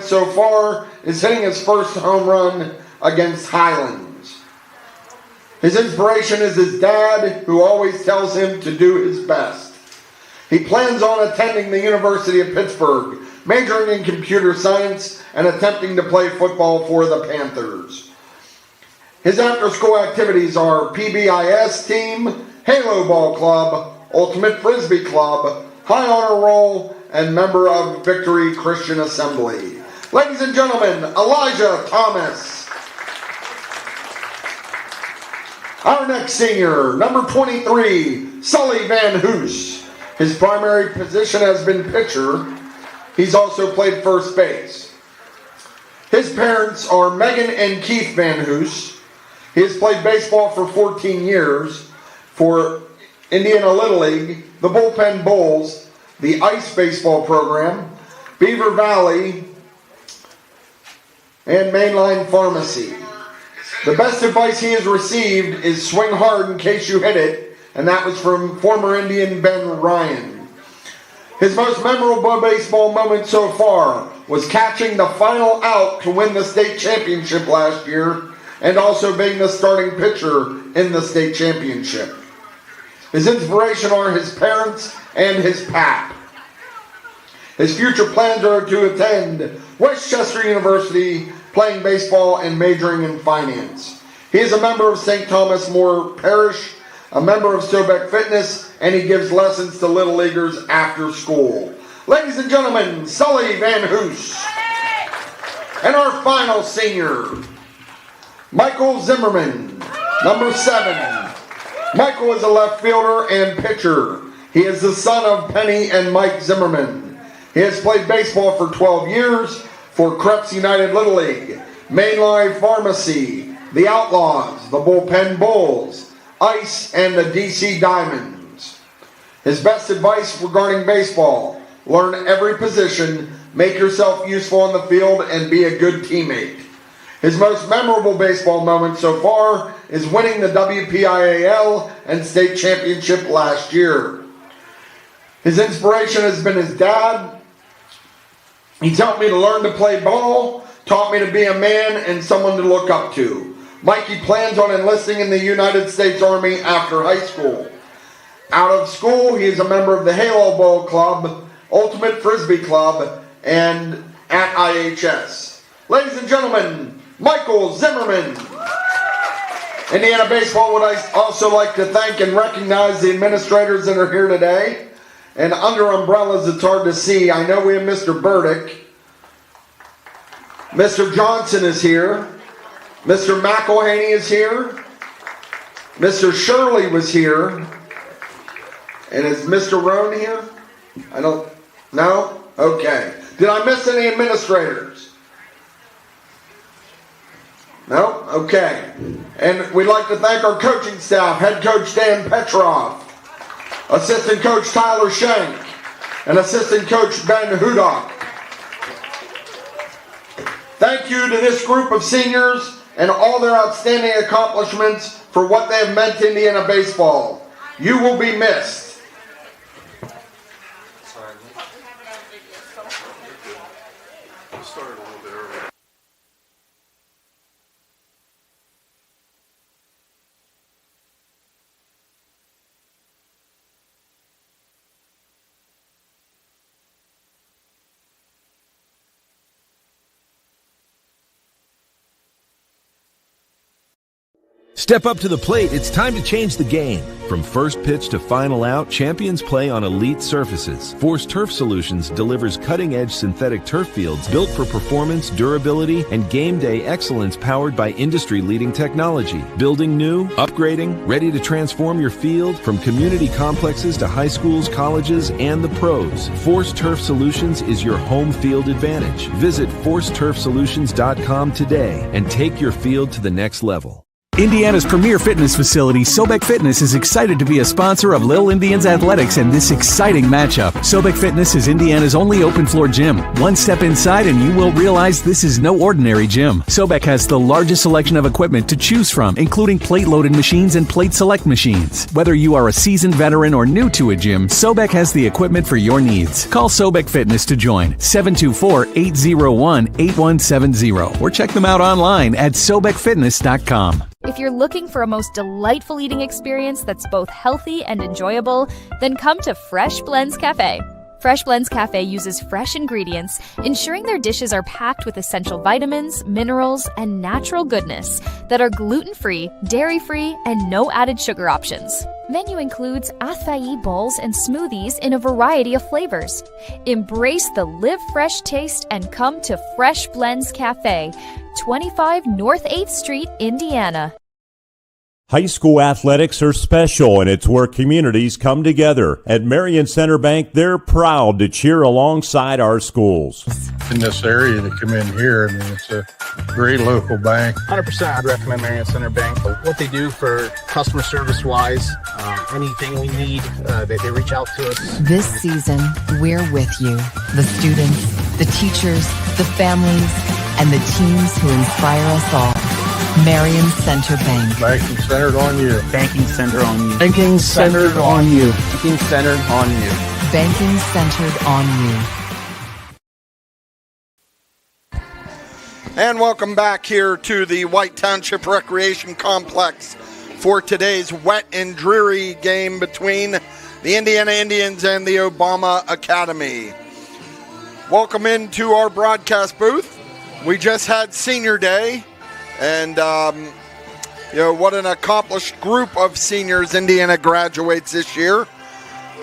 so far is hitting his first home run against Highlands. His inspiration is his dad, who always tells him to do his best. He plans on attending the University of Pittsburgh, majoring in computer science and attempting to play football for the Panthers. His after-school activities are PBIS team, Halo Ball Club, Ultimate Frisbee Club, High Honor Roll, and member of Victory Christian Assembly. Ladies and gentlemen, Elijah Thomas. Our next senior, number 23, Sully Van Hoos. His primary position has been pitcher. He's also played first base. His parents are Megan and Keith Van Hoos. He has played baseball for 14 years for Indiana Little League, the Bullpen Bulls, the Ice Baseball Program, Beaver Valley, and Mainline Pharmacy. The best advice he has received is swing hard in case you hit it, and that was from former Indian Ben Ryan. His most memorable baseball moment so far was catching the final out to win the state championship last year, and also being the starting pitcher in the state championship. His inspiration are his parents and his pap. His future plans are to attend Westchester University, playing baseball and majoring in finance. He is a member of St. Thomas More Parish, a member of Stobeck Fitness, and he gives lessons to Little Leaguers after school. Ladies and gentlemen, Sully Van Hoos. And our final senior, Michael Zimmerman, number 7. Michael is a left fielder and pitcher. He is the son of Penny and Mike Zimmerman. He has played baseball for 12 years for Krebs United Little League, Mainline Pharmacy, the Outlaws, the Bullpen Bulls, Ice, and the DC Diamonds. His best advice regarding baseball: learn every position, make yourself useful on the field, and be a good teammate. His most memorable baseball moment so far is winning the WPIAL and state championship last year. His inspiration has been his dad. He taught me to learn to play ball, taught me to be a man and someone to look up to. Mikey plans on enlisting in the United States Army after high school. Out of school, he is a member of the Halo Ball Club, Ultimate Frisbee Club, and at IHS. Ladies and gentlemen, Michael Zimmerman. Indiana Baseball would also like to thank and recognize the administrators that are here today. And under umbrellas, it's hard to see. I know we have Mr. Burdick. Mr. Johnson is here. Mr. McElhaney is here. Mr. Shirley was here. And is Mr. Roan here? I don't know? Okay. Did I miss any administrators? No? Okay. And we'd like to thank our coaching staff, head coach Dan Petrov, assistant coach Tyler Schenk, and assistant coach Ben Hudak. Thank you to this group of seniors and all their outstanding accomplishments for what they have meant to Indiana baseball. You will be missed. Step up to the plate. It's time to change the game. From first pitch to final out, champions play on elite surfaces. Force Turf Solutions delivers cutting-edge synthetic turf fields built for performance, durability, and game day excellence, powered by industry-leading technology. Building new, upgrading, ready to transform your field from community complexes to high schools, colleges, and the pros. Force Turf Solutions is your home field advantage. Visit ForceTurfSolutions.com today and take your field to the next level. Indiana's premier fitness facility, Sobek Fitness, is excited to be a sponsor of Little Indians Athletics in this exciting matchup. Sobek Fitness is Indiana's only open-floor gym. One step inside and you will realize this is no ordinary gym. Sobek has the largest selection of equipment to choose from, including plate-loaded machines and plate select machines. Whether you are a seasoned veteran or new to a gym, Sobek has the equipment for your needs. Call Sobek Fitness to join, 724-801-8170, or check them out online at sobekfitness.com. If you're looking for a most delightful eating experience that's both healthy and enjoyable, then come to Fresh Blends Cafe. Fresh Blends Cafe uses fresh ingredients, ensuring their dishes are packed with essential vitamins, minerals, and natural goodness that are gluten-free, dairy-free, and no added sugar options. Menu includes acai bowls and smoothies in a variety of flavors. Embrace the Live Fresh taste and come to Fresh Blends Cafe, 25 North 8th Street, Indiana. High school athletics are special, and it's where communities come together. At Marion Center Bank, they're proud to cheer alongside our schools. In this area to come in here, I mean, it's a great local bank. 100% I'd recommend Marion Center Bank. What they do for customer service-wise, anything we need, they reach out to us. This season, we're with you. The students, the teachers, the families, and the teams who inspire us all. Marion Center Bank. Banking centered on you. Banking centered on you. Banking centered on you. Banking centered on you. Banking centered on you. And welcome back here to the White Township Recreation Complex for today's wet and dreary game between the Indiana Indians and the Obama Academy. Welcome into our broadcast booth. We just had Senior Day, and what an accomplished group of seniors Indiana graduates this year.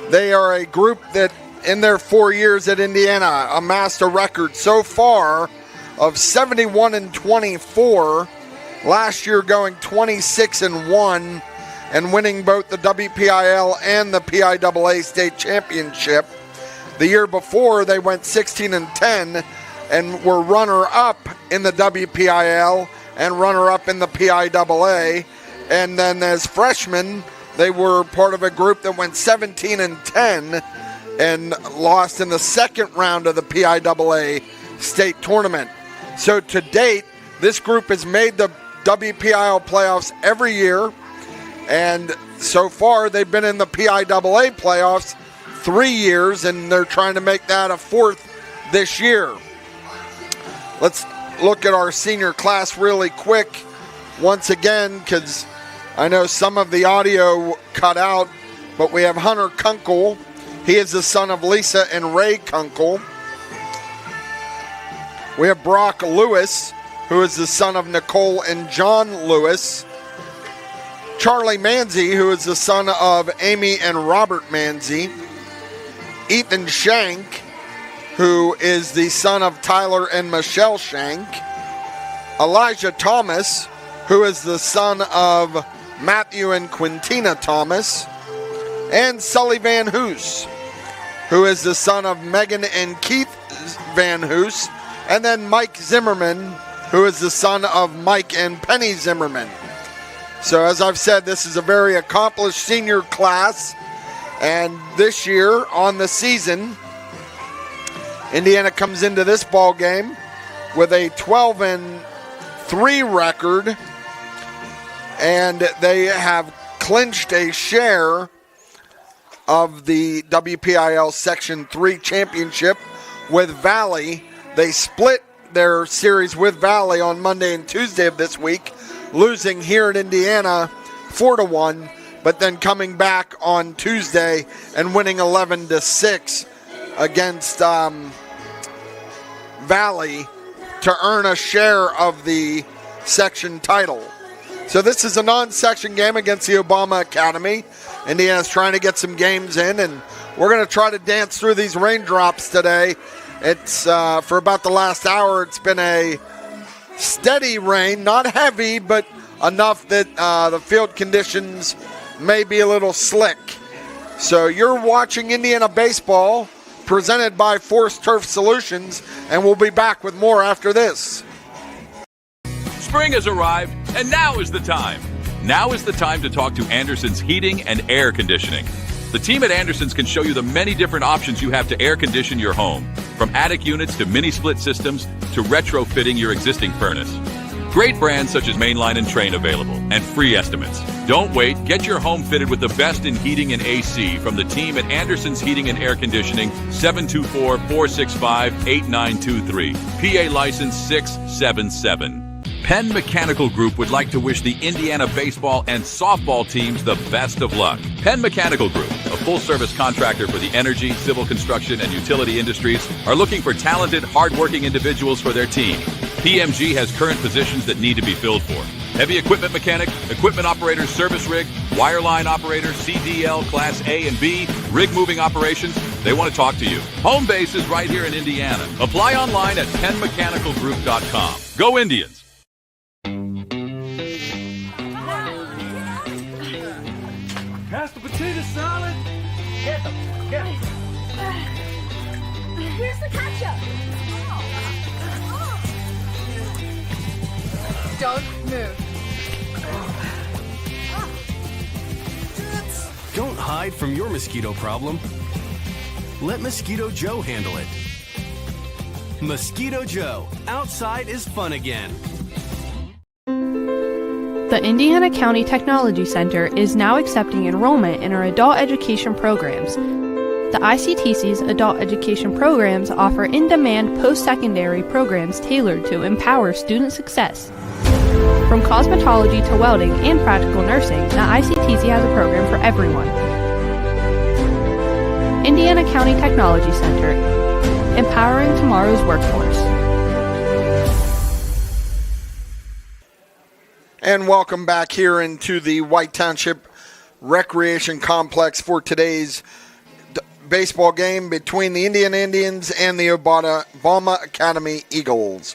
They are a group that in their 4 years at Indiana amassed a record so far of 71-24, last year going 26-1 and winning both the WPIL and the PIAA state championship. The year before they went 16-10 and were runner-up in the WPIL and runner-up in the PIAA. And then as freshmen, they were part of a group that went 17-10 and lost in the second round of the PIAA state tournament. So to date, this group has made the WPIL playoffs every year, and so far they've been in the PIAA playoffs 3 years, and they're trying to make that a fourth this year. Let's look at our senior class really quick once again, because I know some of the audio cut out, but we have Hunter Kunkel. He is the son of Lisa and Ray Kunkel. We have Brock Lewis, who is the son of Nicole and John Lewis. Charlie Manzi, who is the son of Amy and Robert Manzi. Ethan Shank, who is the son of Tyler and Michelle Shank. Elijah Thomas, who is the son of Matthew and Quintina Thomas. And Sully Van Hoos, who is the son of Megan and Keith Van Hoos. And then Mike Zimmerman, who is the son of Mike and Penny Zimmerman. So as I've said, this is a very accomplished senior class. And this year on the season, Indiana comes into this ball game with a 12-3 record. And they have clinched a share of the WPIL Section 3 championship with Valley. They split their series with Valley on Monday and Tuesday of this week, losing here in Indiana 4-1, but then coming back on Tuesday and winning 11-6 against Valley to earn a share of the section title. So this is a non-section game against the Obama Academy. Indiana's trying to get some games in, and we're going to try to dance through these raindrops today. It's for about the last hour, it's been a steady rain, not heavy, but enough that the field conditions may be a little slick. So you're watching Indiana baseball presented by Forest Turf Solutions, and we'll be back with more after this. Spring has arrived, And now is the time. Now is the time to talk to Anderson's Heating and Air Conditioning. The team at Anderson's can show you the many different options you have to air condition your home, from attic units to mini-split systems to retrofitting your existing furnace. Great brands such as Mainline and Train available, and free estimates. Don't wait. Get your home fitted with the best in heating and AC from the team at Anderson's Heating and Air Conditioning, 724-465-8923. PA license 677. Penn Mechanical Group would like to wish the Indiana baseball and softball teams the best of luck. Penn Mechanical Group, a full-service contractor for the energy, civil construction, and utility industries, are looking for talented, hard-working individuals for their team. PMG has current positions that need to be filled for. Heavy equipment mechanic, equipment operator, service rig, wireline operator, CDL, Class A and B, rig moving operations. They want to talk to you. Home base is right here in Indiana. Apply online at PennMechanicalGroup.com. Go Indians! Pass the potato salad. Get them. Where's the ketchup? Don't move. Don't hide from your mosquito problem. Let Mosquito Joe handle it. Mosquito Joe. Outside is fun again. The Indiana County Technology Center is now accepting enrollment in our adult education programs. The ICTC's adult education programs offer in-demand post-secondary programs tailored to empower student success. From cosmetology to welding and practical nursing, the ICTC has a program for everyone. Indiana County Technology Center, empowering tomorrow's workforce. And welcome back here into the White Township Recreation Complex for today's baseball game between the Indiana Indians and the Obama Academy Eagles.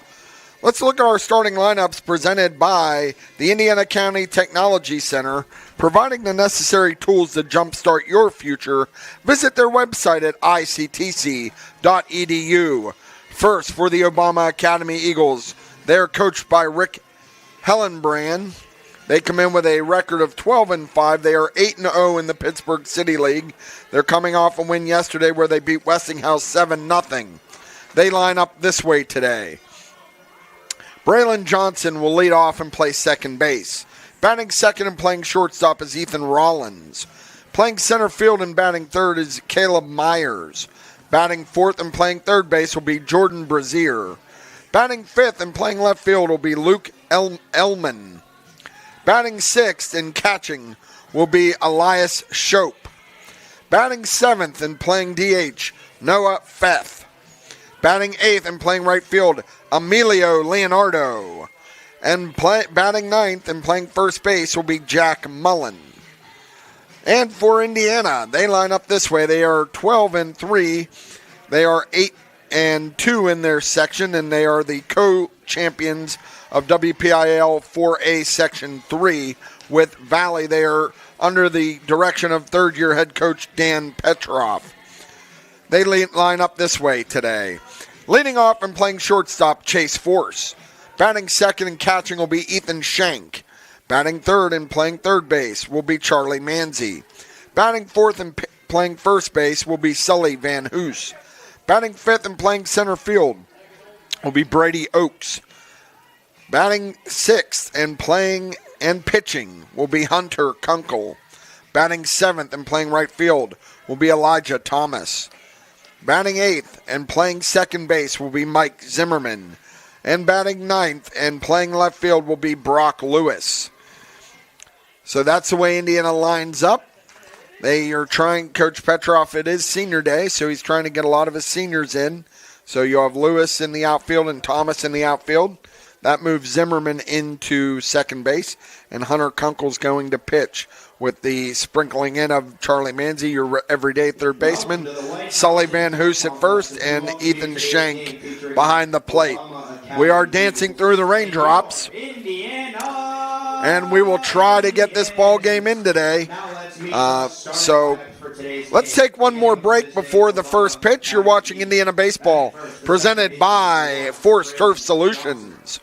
Let's look at our starting lineups presented by the Indiana County Technology Center, providing the necessary tools to jumpstart your future. Visit their website at ictc.edu. First, for the Obama Academy Eagles, they're coached by Rick Hellenbrand. They come in with a record of 12-5. They are 8-0 in the Pittsburgh City League. They're coming off a win yesterday where they beat Westinghouse 7-0. They line up this way today. Braylon Johnson will lead off and play second base. Batting second and playing shortstop is Ethan Rollins. Playing center field and batting third is Caleb Myers. Batting fourth and playing third base will be Jordan Brazier. Batting fifth and playing left field will be Luke Elman. Batting sixth and catching will be Elias Shope. Batting seventh and playing DH, Noah Feth. Batting eighth and playing right field, Emilio Leonardo. And batting ninth and playing first base will be Jack Mullen. And for Indiana, they line up this way. They are 12-3. They are 8-2 in their section, and they are the co-champions of WPIL 4A Section 3 with Valley. They are under the direction of third-year head coach Dan Petroff. They line up this way today. Leading off and playing shortstop, Chase Force. Batting second and catching will be Ethan Shank. Batting third and playing third base will be Charlie Manzi. Batting fourth and playing first base will be Sully Van Hoos. Batting fifth and playing center field will be Brady Oakes. Batting sixth and playing and pitching will be Hunter Kunkel. Batting seventh and playing right field will be Elijah Thomas. Batting eighth and playing second base will be Mike Zimmerman. And batting ninth and playing left field will be Brock Lewis. So that's the way Indiana lines up. They are trying, Coach Petroff, it is senior day, so he's trying to get a lot of his seniors in. So you'll have Lewis in the outfield and Thomas in the outfield. That moves Zimmerman into second base, and Hunter Kunkel's going to pitch with the sprinkling in of Charlie Manzi, your everyday third baseman, Sully Van Hoos at first, and Ethan Shank behind the plate. We are dancing through the raindrops, and we will try to get this ball game in today. So let's take one more break before the first pitch. You're watching Indiana Baseball, presented by Force Turf Solutions.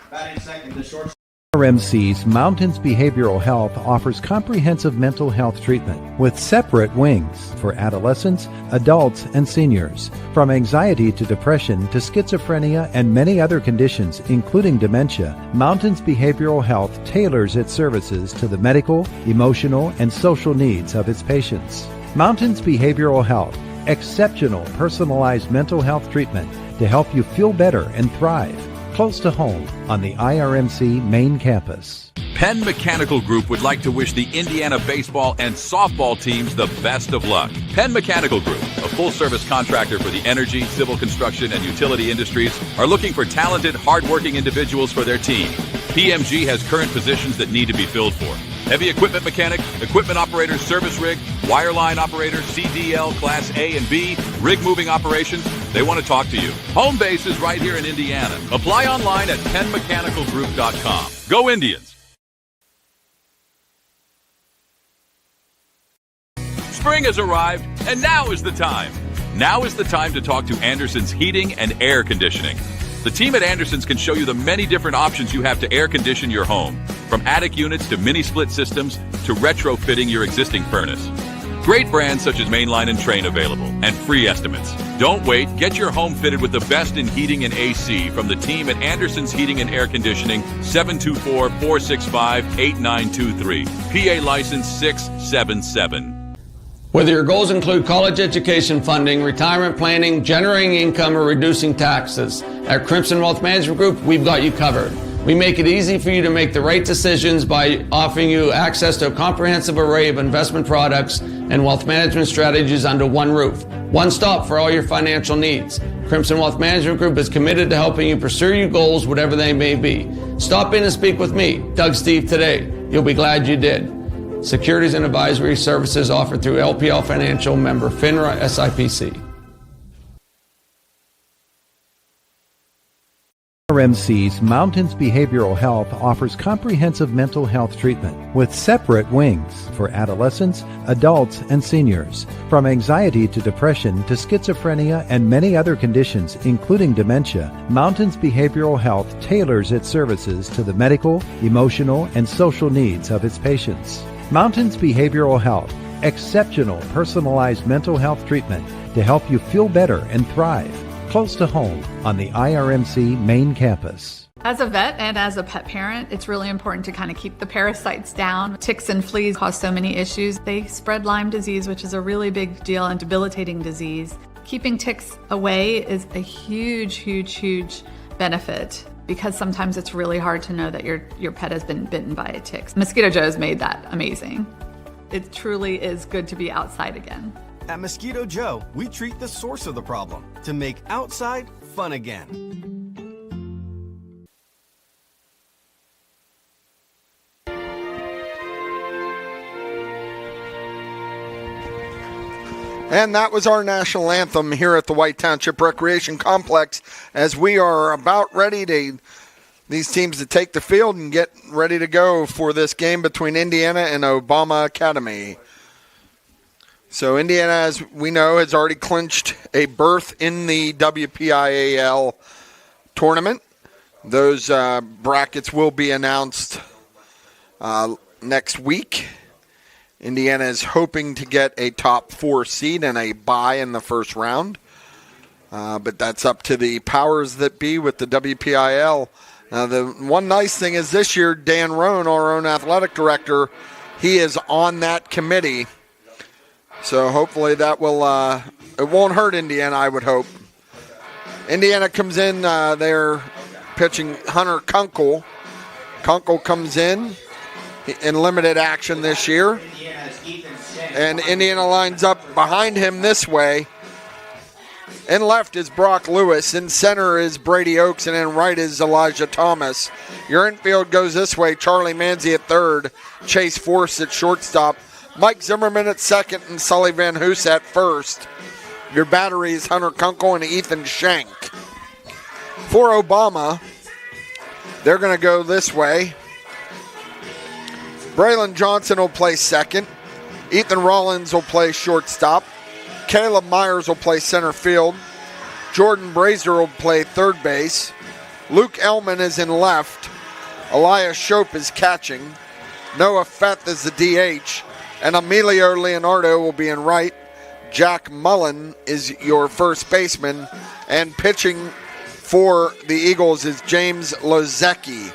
RMC's Mountains Behavioral Health offers comprehensive mental health treatment with separate wings for adolescents, adults, and seniors. From anxiety to depression to schizophrenia and many other conditions, including dementia, Mountains Behavioral Health tailors its services to the medical, emotional, and social needs of its patients. Mountains Behavioral Health, exceptional personalized mental health treatment to help you feel better and thrive. Close to home on the IRMC main campus. Penn Mechanical Group would like to wish the Indiana baseball and softball teams the best of luck. Penn Mechanical Group, a full-service contractor for the energy, civil construction, and utility industries, are looking for talented, hard-working individuals for their team. PMG has current positions that need to be filled for. Heavy equipment mechanic, equipment operator, service rig, wireline operator, CDL, Class A and B, rig moving operations. They want to talk to you. Home base is right here in Indiana. Apply online at PennMechanicalGroup.com. Go Indians! Spring has arrived, and now is the time. Now is the time to talk to Anderson's Heating and Air Conditioning. The team at Anderson's can show you the many different options you have to air condition your home, from attic units to mini-split systems to retrofitting your existing furnace. Great brands such as Mainline and Trane available, and free estimates. Don't wait. Get your home fitted with the best in heating and AC from the team at Anderson's Heating and Air Conditioning, 724-465-8923. PA license 677. Whether your goals include college education funding, retirement planning, generating income, or reducing taxes, at Crimson Wealth Management Group, we've got you covered. We make it easy for you to make the right decisions by offering you access to a comprehensive array of investment products and wealth management strategies under one roof. One stop for all your financial needs. Crimson Wealth Management Group is committed to helping you pursue your goals, whatever they may be. Stop in and speak with me, Doug Steve, today. You'll be glad you did. Securities and advisory services offered through LPL Financial, member FINRA SIPC. RMC's Mountains Behavioral Health offers comprehensive mental health treatment with separate wings for adolescents, adults, and seniors. From anxiety to depression to schizophrenia and many other conditions, including dementia, Mountains Behavioral Health tailors its services to the medical, emotional, and social needs of its patients. Mountains Behavioral Health, exceptional personalized mental health treatment to help you feel better and thrive. Close to home on the IRMC main campus. As a vet and as a pet parent, it's really important to kind of keep the parasites down. Ticks and fleas cause so many issues. They spread Lyme disease, which is a really big deal and debilitating disease. Keeping ticks away is a huge benefit, because sometimes it's really hard to know that your pet has been bitten by a tick. Mosquito Joe's made that amazing. It truly is good to be outside again. At Mosquito Joe, we treat the source of the problem to make outside fun again. And that was our national anthem here at the White Township Recreation Complex, as we are about ready to these teams to take the field and get ready to go for this game between Indiana and Obama Academy. So Indiana, as we know, has already clinched a berth in the WPIAL tournament. Those brackets will be announced next week. Indiana is hoping to get a top 4 seed and a bye in the first round. But that's up to the powers that be with the WPIL. Now, the one nice thing is this year, Dan Rohn, our own athletic director, he is on that committee. So hopefully that will, it won't hurt Indiana, I would hope. Indiana comes in, they're pitching Hunter Kunkel. Kunkel comes in limited action this year. And Indiana lines up behind him this way. In left is Brock Lewis. In center is Brady Oakes. And in right is Elijah Thomas. Your infield goes this way. Charlie Manzi at third. Chase Force at shortstop. Mike Zimmerman at second and Sully Van Hoos at first. Your battery is Hunter Kunkel and Ethan Schenk. For Obama, they're going to go this way. Braylon Johnson will play second. Ethan Rollins will play shortstop. Caleb Myers will play center field. Jordan Brazier will play third base. Luke Ellman is in left. Elias Shope is catching. Noah Feth is the DH. And Emilio Leonardo will be in right. Jack Mullen is your first baseman. And pitching for the Eagles is James Lozecki.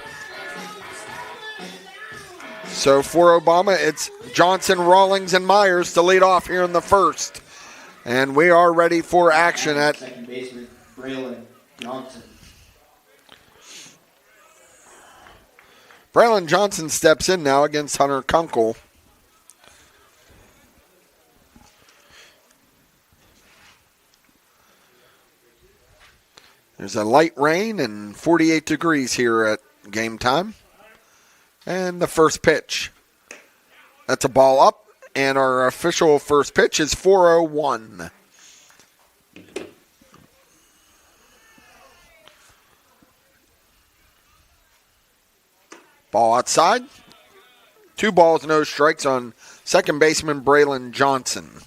So for Obama, it's Johnson, Rawlings, and Myers to lead off here in the first. And we are ready for action at second baseman, Braylon Johnson. Braylon Johnson steps in now against Hunter Kunkel. There's a light rain and 48 degrees here at game time. And the first pitch. That's a ball up, and our official first pitch is 4:01. Ball outside. 2 balls, no strikes on second baseman Braylon Johnson.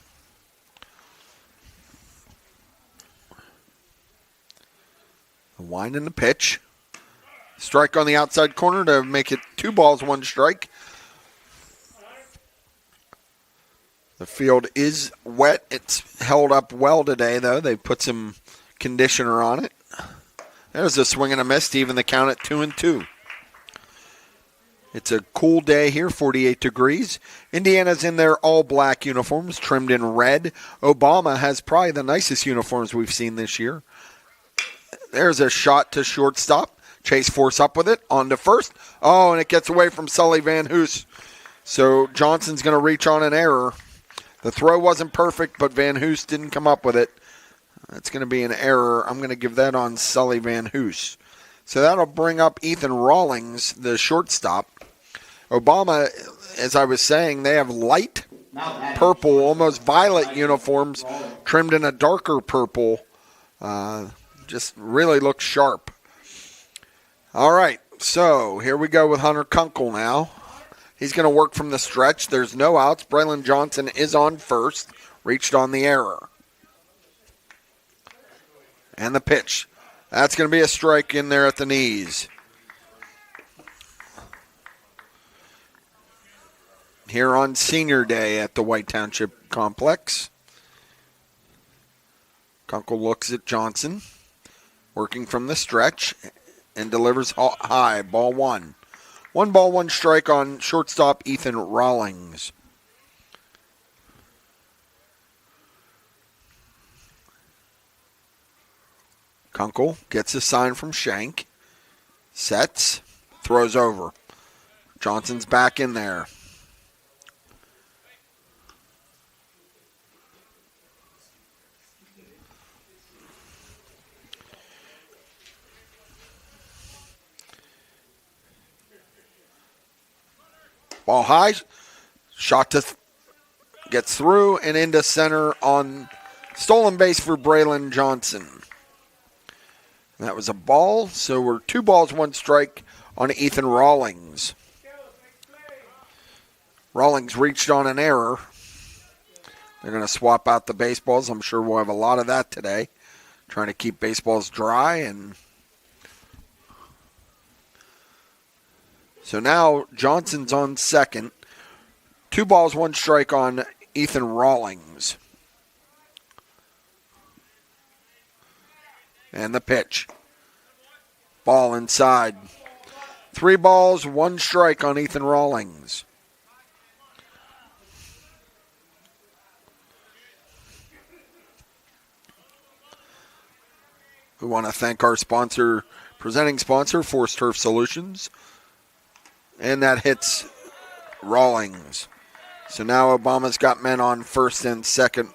A wind in the pitch. Strike on the outside corner to make it 2 balls, 1 strike. The field is wet. It's held up well today, though. They put some conditioner on it. There's a swing and a miss to even the count at 2-2. It's a cool day here, 48 degrees. Indiana's in their all-black uniforms, trimmed in red. Obama has probably the nicest uniforms we've seen this year. There's a shot to shortstop. Chase Force up with it, on to first. Oh, and it gets away from Sully Van Hoos. So Johnson's going to reach on an error. The throw wasn't perfect, but Van Hoos didn't come up with it. That's going to be an error. I'm going to give that on Sully Van Hoos. So that'll bring up Ethan Rawlings, the shortstop. Obama, as I was saying, they have light purple, almost violet uniforms trimmed in a darker purple. Just really looks sharp. All right, so here we go with Hunter Kunkel now. He's going to work from the stretch. There's no outs. Braylon Johnson is on first. Reached on the error. And the pitch. That's going to be a strike in there at the knees. Here on Senior Day at the White Township Complex. Kunkel looks at Johnson. Working from the stretch. And delivers high, ball 1. 1 ball, 1 strike on shortstop Ethan Rawlings. Kunkel gets a sign from Shank. Sets, throws over. Johnson's back in there. Ball high, shot to gets through and into center on stolen base for Braylon Johnson. That was a ball, so we're 2 balls, 1 strike on Ethan Rawlings. Rawlings reached on an error. They're going to swap out the baseballs. I'm sure we'll have a lot of that today. Trying to keep baseballs dry and so now Johnson's on second. 2 balls, 1 strike on Ethan Rawlings. And the pitch. Ball inside. 3 balls, 1 strike on Ethan Rawlings. We want to thank our sponsor, presenting sponsor, Force Turf Solutions. And that hits Rawlings. So now Obama's got men on first and second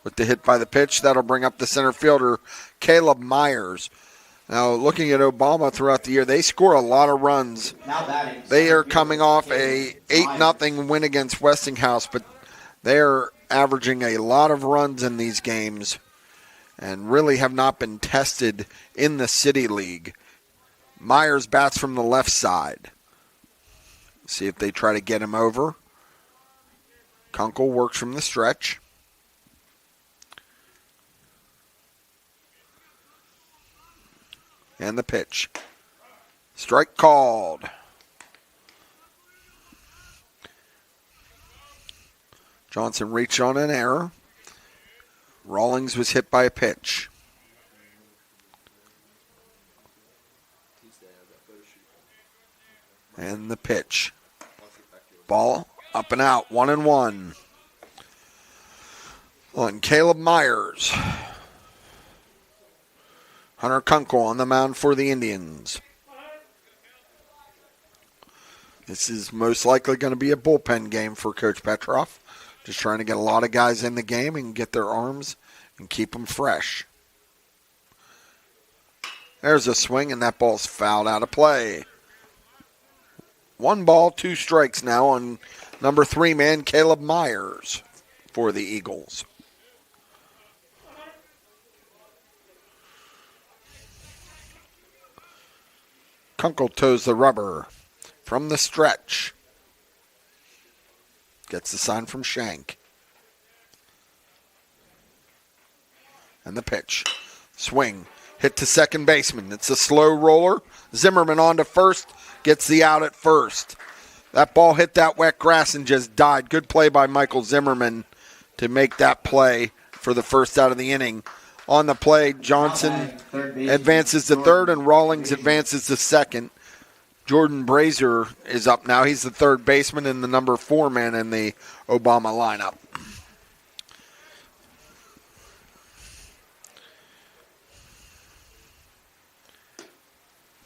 with the hit by the pitch. That'll bring up the center fielder, Caleb Myers. Now, looking at Obama throughout the year, they score a lot of runs. They are coming off a 8-0 win against Westinghouse, but they're averaging a lot of runs in these games and really have not been tested in the City League. Myers bats from the left side. See if they try to get him over. Kunkel works from the stretch. And the pitch. Strike called. Johnson reached on an error. Rawlings was hit by a pitch. And the pitch. Ball up and out, 1-1. On Caleb Myers. Hunter Kunkel on the mound for the Indians. This is most likely going to be a bullpen game for Coach Petroff. Just trying to get a lot of guys in the game and get their arms and keep them fresh. There's a swing, and that ball's fouled out of play. 1 ball, 2 strikes now on number 3 man Caleb Myers for the Eagles. Kunkel toes the rubber from the stretch. Gets the sign from Shank. And the pitch. Swing. Hit to second baseman. It's a slow roller. Zimmerman on to first. Gets the out at first. That ball hit that wet grass and just died. Good play by Michael Zimmerman to make that play for the first out of the inning. On the play, Johnson advances to third and Rawlings advances to second. Jordan Brazier is up now. He's the third baseman and the number 4 man in the Obama lineup.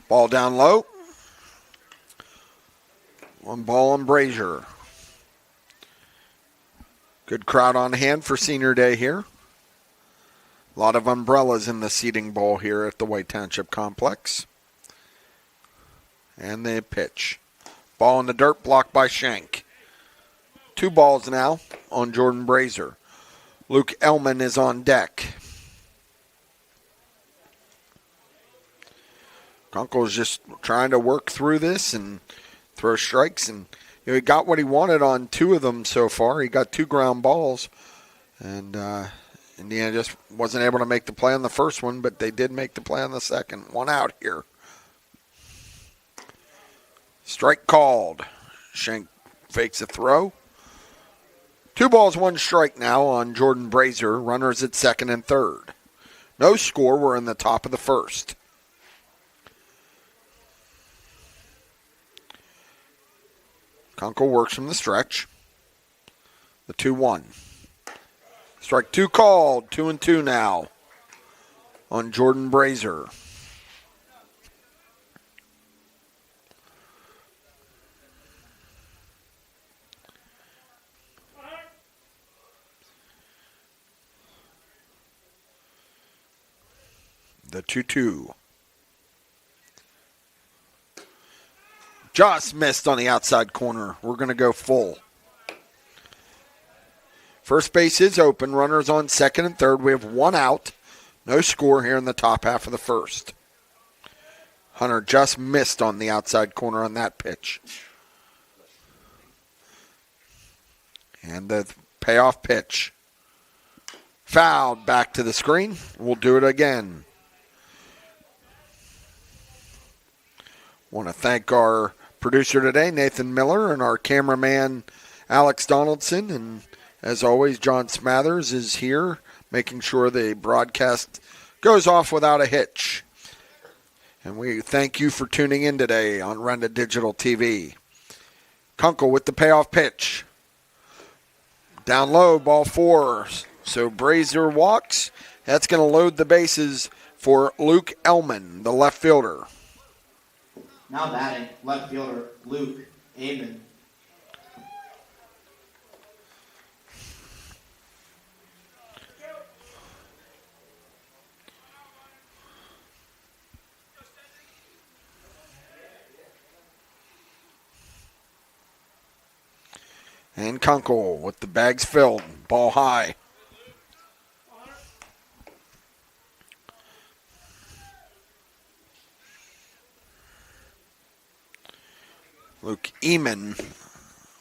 Ball down low. 1 ball on Brazier. Good crowd on hand for senior day here. A lot of umbrellas in the seating bowl here at the White Township Complex. And the pitch. Ball in the dirt, blocked by Shank. 2 balls now on Jordan Brazier. Luke Ellman is on deck. Kunkel's just trying to work through this and throw strikes. And he got what he wanted on 2 of them so far. He got 2 ground balls. And Indiana just wasn't able to make the play on the first one, but they did make the play on the second. 1 out here. Strike called. Shank fakes a throw. 2 balls, 1 strike now on Jordan Brazier. Runners at second and third. No score. We're in the top of the first. Kunkel works from the stretch. The 2-1. Strike 2 called. 2-2 now on Jordan Brazier. The 2-2. Just missed on the outside corner. We're going to go full. First base is open. Runners on second and third. We have 1 out. No score here in the top half of the first. Hunter just missed on the outside corner on that pitch. And the payoff pitch. Fouled back to the screen. We'll do it again. Want to thank our producer today, Nathan Miller, and our cameraman, Alex Donaldson. And as always, John Smathers is here, making sure the broadcast goes off without a hitch. And we thank you for tuning in today on Renda Digital TV. Kunkel with the payoff pitch. Down low, ball 4. So Brazier walks. That's going to load the bases for Luke Ellman, the left fielder. Now batting, left fielder Luke Ellman. And Kunkel with the bags filled, ball high. Luke Eman.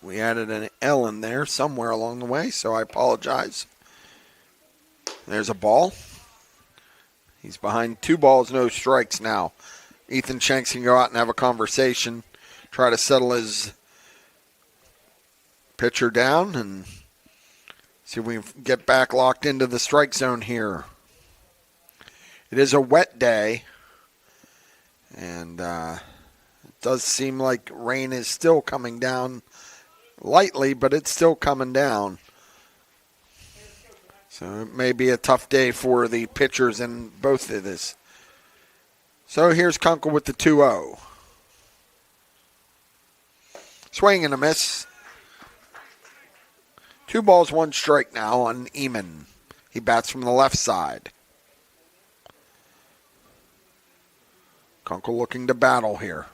We added an L in there somewhere along the way, so I apologize. There's a ball. He's behind 2 balls, no strikes now. Ethan Shanks can go out and have a conversation, try to settle his pitcher down, and See if we can get back locked into the strike zone here. It is a wet day, and it does seem like rain is still coming down lightly, but it's still coming down. So it may be a tough day for the pitchers in both of this. So here's Kunkel with the 2-0. Swing and a miss. 2 balls, 1 strike now on Eamon. He bats from the left side. Kunkel looking to battle here.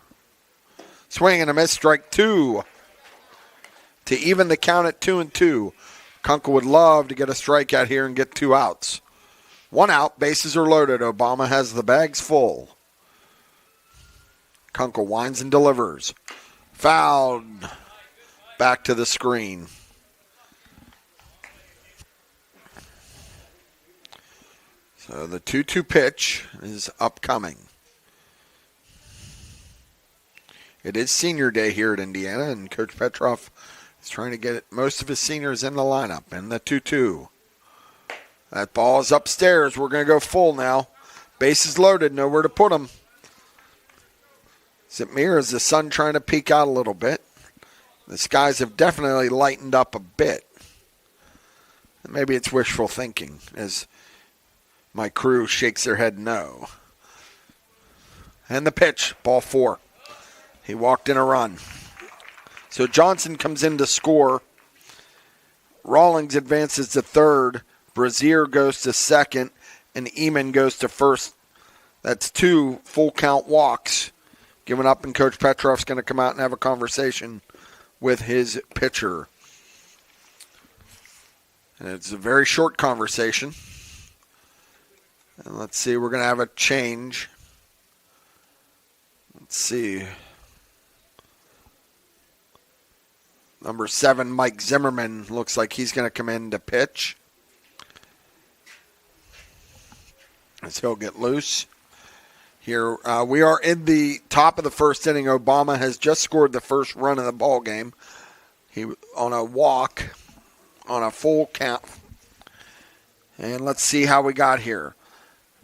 Swing and a miss, strike 2. To even the count at 2-2. Kunkel would love to get a strikeout here and get 2 outs. 1 out, bases are loaded. Obama has the bags full. Kunkel winds and delivers. Fouled. Back to the screen. So the 2-2 pitch is upcoming. It is senior day here at Indiana, and Coach Petroff is trying to get most of his seniors in the lineup. And the 2-2. That ball is upstairs. We're going to go full now. Bases loaded, nowhere to put them. Is it me or is the sun trying to peek out a little bit? The skies have definitely lightened up a bit. Maybe it's wishful thinking as my crew shakes their head no. And the pitch, ball 4. He walked in a run. So Johnson comes in to score. Rawlings advances to third. Brazier goes to second. And Eamon goes to first. That's 2 full count walks given up, and Coach Petroff's going to come out and have a conversation with his pitcher. And it's a very short conversation. And let's see, we're going to have a change. Let's see. Number 7, Mike Zimmerman, looks like he's going to come in to pitch. As he'll get loose. Here we are in the top of the first inning. Obama has just scored the first run of the ball game. He on a walk, on a full count. And let's see how we got here.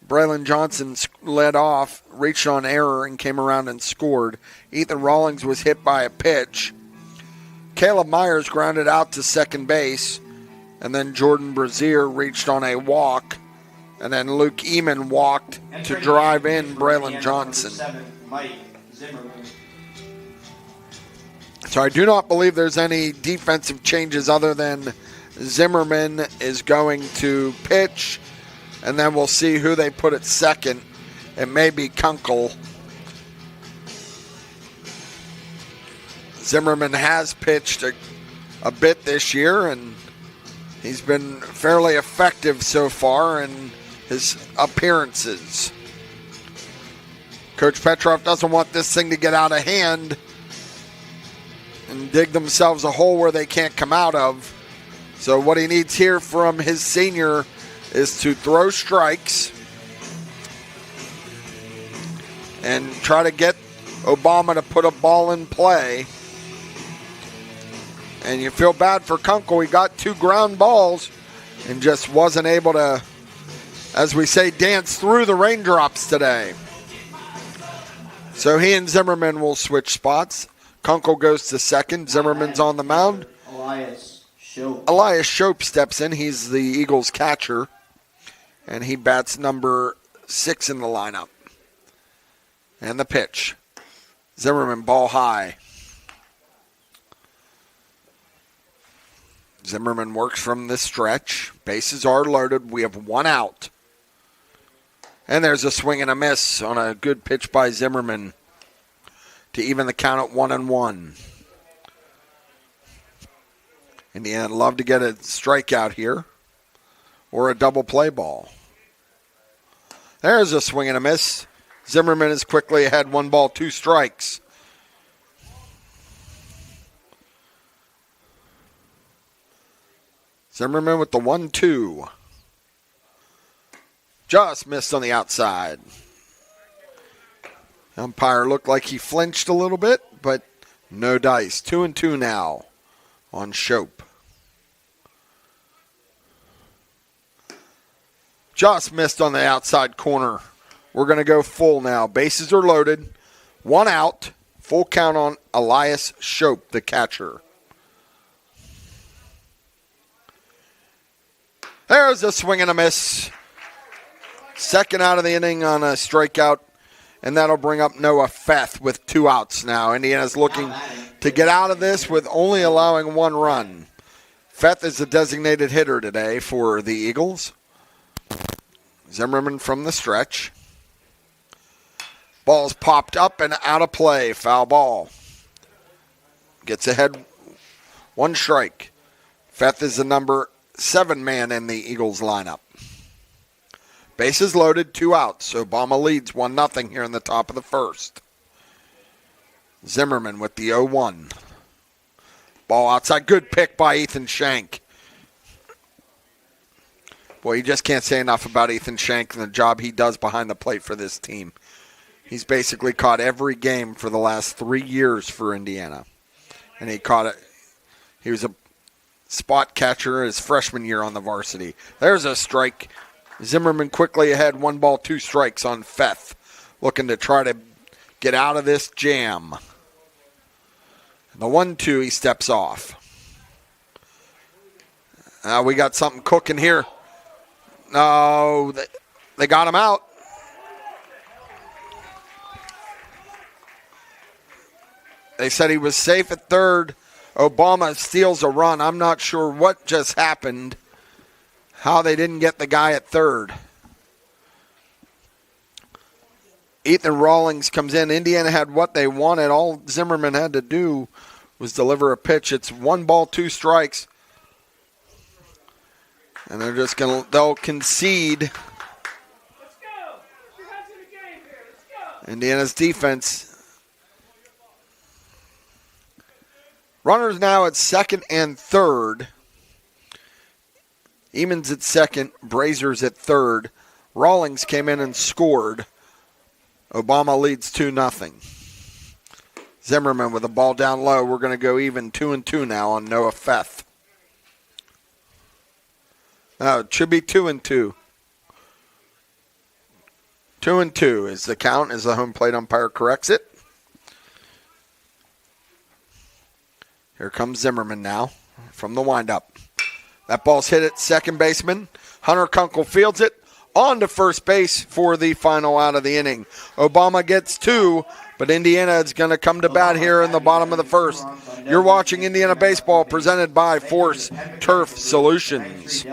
Braylon Johnson led off, reached on error, and came around and scored. Ethan Rawlings was hit by a pitch. Caleb Myers grounded out to second base. And then Jordan Brazier reached on a walk. And then Luke Eamon walked to drive in Braylon Johnson. 7, Mike Zimmerman. So I do not believe there's any defensive changes other than Zimmerman is going to pitch. And then we'll see who they put at second. It may be Kunkel. Zimmerman has pitched a bit this year, and he's been fairly effective so far in his appearances. Coach Petroff doesn't want this thing to get out of hand and dig themselves a hole where they can't come out of. So what he needs here from his senior is to throw strikes and try to get Obama to put a ball in play. And you feel bad for Kunkel. He got 2 ground balls and just wasn't able to, as we say, dance through the raindrops today. So he and Zimmerman will switch spots. Kunkel goes to second. Zimmerman's on the mound. Elias Shope steps in. He's the Eagles' catcher. And he bats number 6 in the lineup. And the pitch. Zimmerman, ball high. Zimmerman works from the stretch. Bases are loaded. We have 1 out. And there's a swing and a miss on a good pitch by Zimmerman to even the count at 1-1. Indiana would love to get a strikeout here or a double play ball. There's a swing and a miss. Zimmerman is quickly ahead, 1 ball, 2 strikes. Zimmerman with the 1-2. Just missed on the outside. Umpire looked like he flinched a little bit, but no dice. 2-2 now on Shope. Just missed on the outside corner. We're going to go full now. Bases are loaded. 1 out. Full count on Elias Shope, the catcher. There's a swing and a miss. Second out of the inning on a strikeout. And that'll bring up Noah Feth with 2 outs now. Indiana's looking to get out of this with only allowing 1 run. Feth is the designated hitter today for the Eagles. Zimmerman from the stretch. Ball's popped up and out of play. Foul ball. Gets ahead. 1 strike. Feth is the number 7 man in the Eagles lineup. Bases loaded, 2 outs. Obama leads 1-0 here in the top of the first. Zimmerman with the 0-1. Ball outside. Good pick by Ethan Shank. Boy, you just can't say enough about Ethan Shank and the job he does behind the plate for this team. He's basically caught every game for the last 3 years for Indiana. And he caught it. He was a spot catcher his freshman year on the varsity. There's a strike. Zimmerman quickly ahead, 1 ball, 2 strikes on Feth. Looking to try to get out of this jam. The 1-2, he steps off. We got something cooking here. No, they got him out. They said he was safe at third. Obama steals a run. I'm not sure what just happened, how they didn't get the guy at third. Ethan Rawlings comes in. Indiana had what they wanted. All Zimmerman had to do was deliver a pitch. It's 1 ball, 2 strikes. And they're just they'll concede. Let's go. You're heads in the game here. Let's go. Indiana's defense. Runners now at second and third. Eamon's at second. Brazier's at third. Rawlings came in and scored. Obama leads 2-0. Zimmerman with the ball down low. We're going to go even 2-2 now on Noah Feth. It should be 2-2. 2-2 is the count as the home plate umpire corrects it. Here comes Zimmerman now from the windup. That ball's hit at second baseman. Hunter Kunkel fields it on to first base for the final out of the inning. Obama gets 2, but Indiana is going to come to bat here in the bottom of the first. You're watching Indiana Baseball presented by Force Turf Solutions.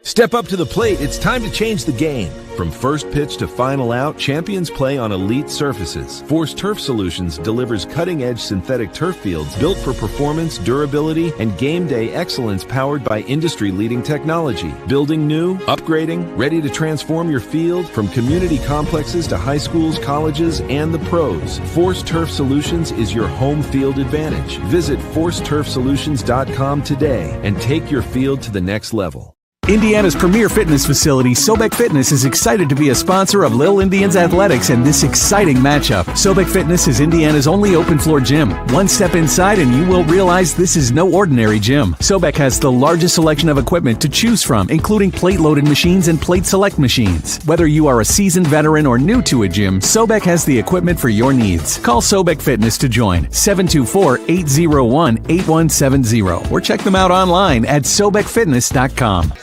Step up to the plate. It's time to change the game. From first pitch to final out, champions play on elite surfaces. Force Turf Solutions delivers cutting-edge synthetic turf fields built for performance, durability, and game day excellence powered by industry-leading technology. Building new, upgrading, ready to transform your field from community complexes to high schools, colleges, and the pros. Force Turf Solutions is your home field advantage. Visit ForceTurfSolutions.com today and take your field to the next level. Indiana's premier fitness facility, Sobek Fitness, is excited to be a sponsor of Lil Indians Athletics and this exciting matchup. Sobek Fitness is Indiana's only open-floor gym. One step inside and you will realize this is no ordinary gym. Sobek has the largest selection of equipment to choose from, including plate-loaded machines and plate select machines. Whether you are a seasoned veteran or new to a gym, Sobek has the equipment for your needs. Call Sobek Fitness to join, 724-801-8170, or check them out online at SobekFitness.com.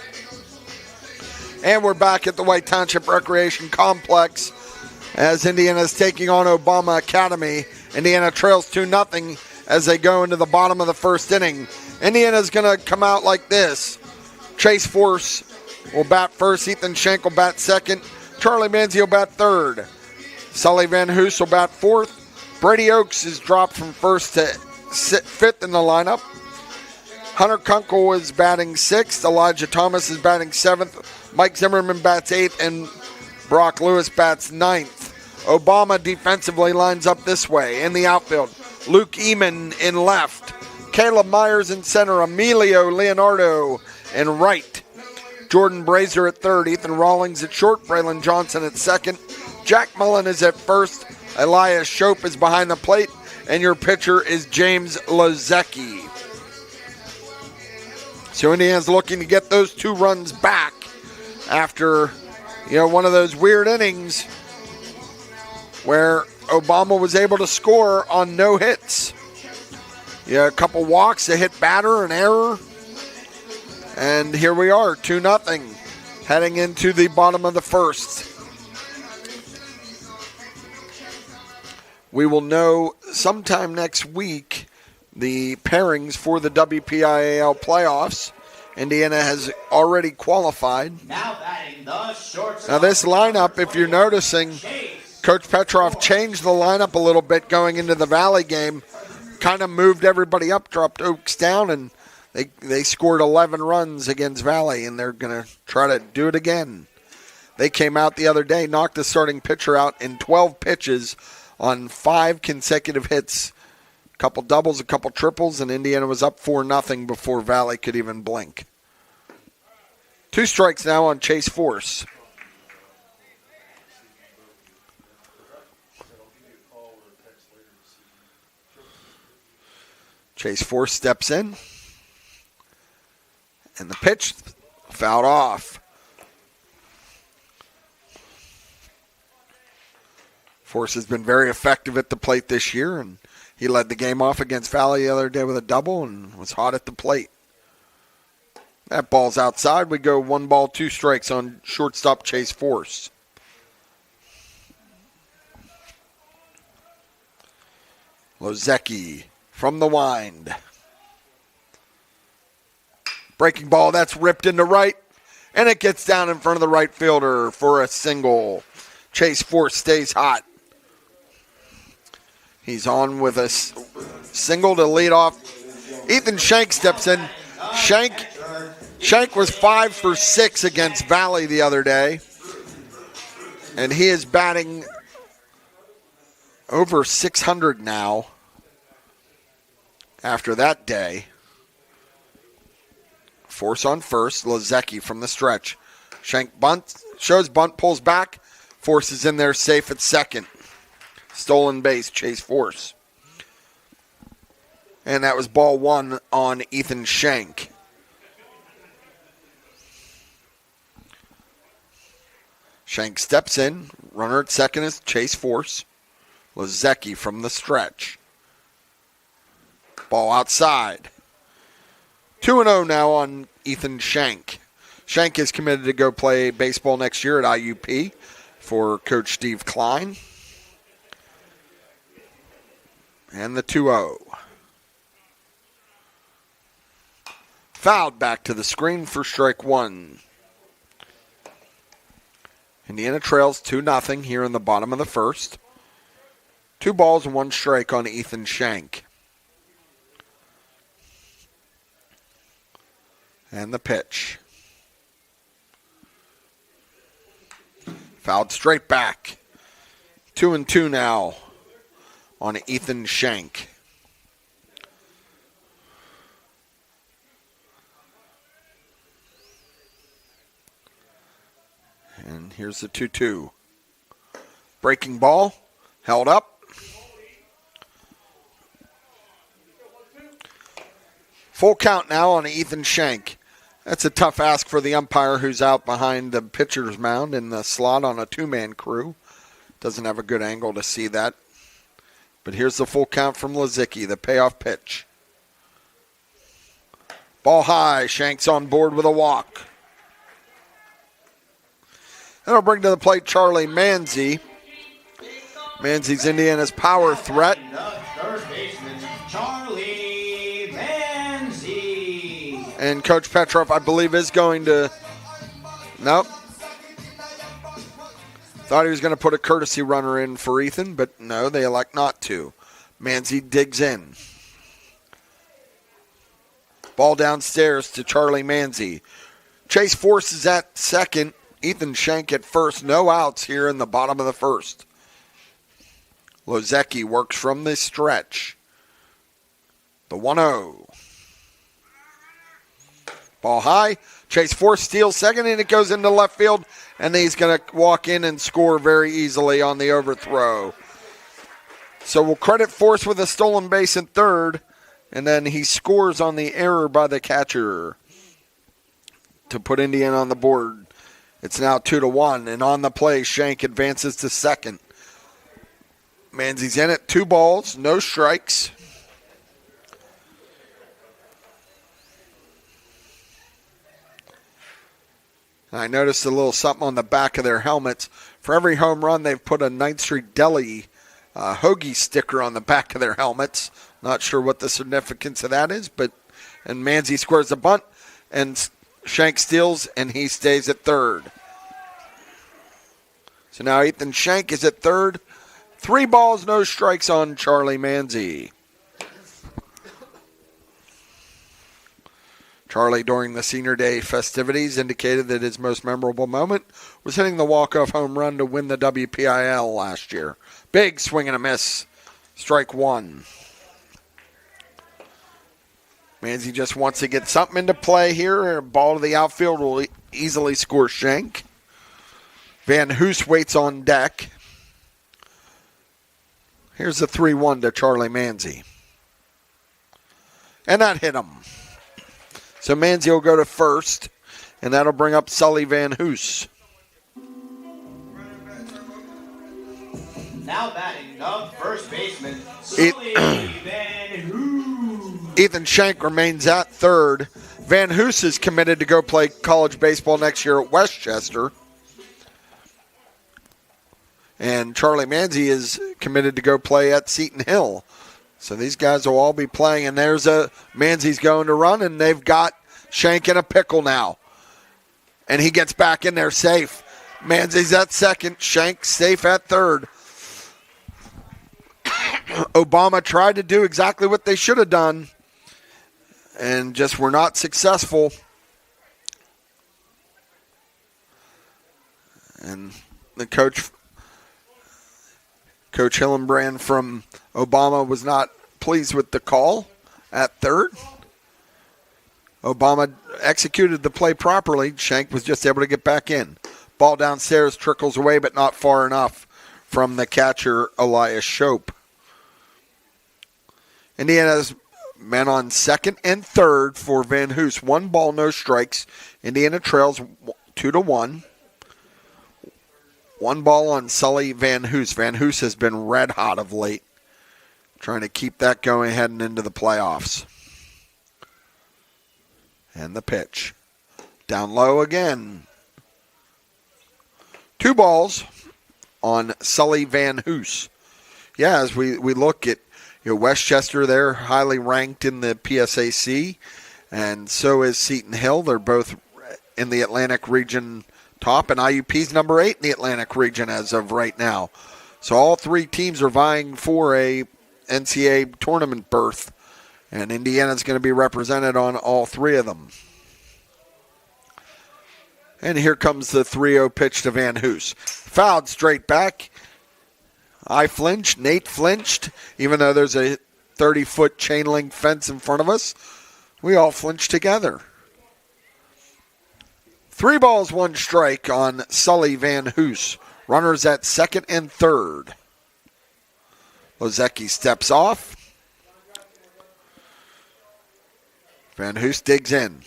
And we're back at the White Township Recreation Complex as Indiana's taking on Obama Academy. Indiana trails 2-0 as they go into the bottom of the first inning. Indiana's going to come out like this. Chase Force will bat first. Ethan Shank will bat second. Charlie Manzi will bat third. Sully Van Hoos will bat fourth. Brady Oakes is dropped from first to fifth in the lineup. Hunter Kunkel is batting sixth. Elijah Thomas is batting seventh. Mike Zimmerman bats 8th, and Brock Lewis bats 9th. Obama defensively lines up this way. In the outfield, Luke Eamon in left. Caleb Myers in center. Emilio Leonardo in right. Jordan Brazier at third. Ethan Rawlings at short. Braylon Johnson at second. Jack Mullen is at first. Elias Shope is behind the plate. And your pitcher is James Lozecki. So Indiana's looking to get those 2 runs back after, one of those weird innings where Obama was able to score on no hits. A couple walks, a hit batter, an error. And here we are, 2-0, heading into the bottom of the first. We will know sometime next week the pairings for the WPIAL playoffs. Indiana has already qualified. Now this lineup, if you're noticing, Coach Petrov changed the lineup a little bit going into the Valley game. Kind of moved everybody up, dropped Oaks down, and they scored 11 runs against Valley, and they're going to try to do it again. They came out the other day, knocked the starting pitcher out in 12 pitches on 5 consecutive hits. A couple doubles, a couple triples, and Indiana was up 4-0 before Valley could even blink. 2 strikes now on Chase Force. Chase Force steps in. And the pitch fouled off. Force has been very effective at the plate this year, and he led the game off against Valley the other day with a double and was hot at the plate. That ball's outside. We go 1 ball, 2 strikes on shortstop Chase Force. Lozecki from the wind. Breaking ball, that's ripped into right, and it gets down in front of the right fielder for a single. Chase Force stays hot. He's on with a single to lead off. Ethan Shank steps in. Shank was 5 for 6 against Valley the other day, and he is batting over 600 now after that day. Force on first. Lozecki from the stretch. Shank bunt. Shows bunt. Pulls back. Force is in there safe at second. Stolen base. Chase Force. And that was ball 1 on Ethan Shank. Shank steps in. Runner at second is Chase Force. Lozecki from the stretch. Ball outside. 2-0 now on Ethan Shank. Shank is committed to go play baseball next year at IUP for Coach Steve Klein. And the 2-0. Fouled back to the screen for strike 1. Indiana trails 2-0 here in the bottom of the first. 2 balls and 1 strike on Ethan Shank. And the pitch. Fouled straight back. 2-2 now on Ethan Shank. And here's the 2-2. Breaking ball. Held up. Full count now on Ethan Shank. That's a tough ask for the umpire who's out behind the pitcher's mound in the slot on a 2-man crew. Doesn't have a good angle to see that. But here's the full count from Lozecki, the payoff pitch. Ball high. Shank's on board with a walk. That'll bring to the plate Charlie Manzi. Manzi's Indiana's power threat. Charlie Manzi. And Coach Petrov, I believe, is going to... Nope. Thought he was going to put a courtesy runner in for Ethan, but no, they elect not to. Manzi digs in. Ball downstairs to Charlie Manzi. Chase Force is at second. Ethan Shank at first. No outs here in the bottom of the first. Lozecki works from the stretch. The 1-0. Ball high. Chase Force steals second, and it goes into left field. And he's going to walk in and score very easily on the overthrow. So we'll credit Force with a stolen base in third. And then he scores on the error by the catcher to put Indiana on the board It's now 2-1, and on the play, Shank advances to second. Manzi's in it, 2 balls, no strikes. I noticed a little something on the back of their helmets. For every home run, they've put a 9th Street Deli hoagie sticker on the back of their helmets. Not sure what the significance of that is, and Manzi squares the bunt, and Shank steals, and he stays at third. So now Ethan Shank is at third. 3 balls, no strikes on Charlie Manzi. Charlie, during the senior day festivities, indicated that his most memorable moment was hitting the walk-off home run to win the WPIL last year. Big swing and a miss. Strike 1. Manzi just wants to get something into play here. A ball to the outfield will easily score Shank. Van Hoos waits on deck. Here's the 3-1 to Charlie Manzi. And that hit him. So Manzi will go to first, and that'll bring up Sully Van Hoos. Now batting the first baseman, Sully Van Hoos. Ethan Shank remains at third. Van Hoos is committed to go play college baseball next year at Westchester. And Charlie Manzi is committed to go play at Seton Hill. So these guys will all be playing, and there's Manzi's going to run, and they've got Shank in a pickle now. And he gets back in there safe. Manzi's at second, Shank safe at third. Obama tried to do exactly what they should have done and just were not successful. And the Coach Hillenbrand from Obama was not pleased with the call at third. Obama executed the play properly. Shank was just able to get back in. Ball downstairs trickles away, but not far enough from the catcher, Elias Shope. Indiana's men on second and third for Van Hoos. 1 ball, no strikes. Indiana trails 2-1. 1 ball on Sully Van Hoos. Van Hoos has been red hot of late. Trying to keep that going heading into the playoffs. And the pitch. Down low again. 2 balls on Sully Van Hoos. Yeah, as we look at Westchester, they're highly ranked in the PSAC, and so is Seton Hill. They're both in the Atlantic region top, and IUP's number 8 in the Atlantic region as of right now. So all 3 teams are vying for a NCAA tournament berth, and Indiana's going to be represented on all 3 of them. And here comes the 3-0 pitch to Van Hoos. Fouled straight back. I flinched. Nate flinched. Even though there's a 30-foot chain link fence in front of us, we all flinched together. 3 balls, 1 strike on Sully Van Hoos. Runners at second and third. Lozecki steps off. Van Hoos digs in.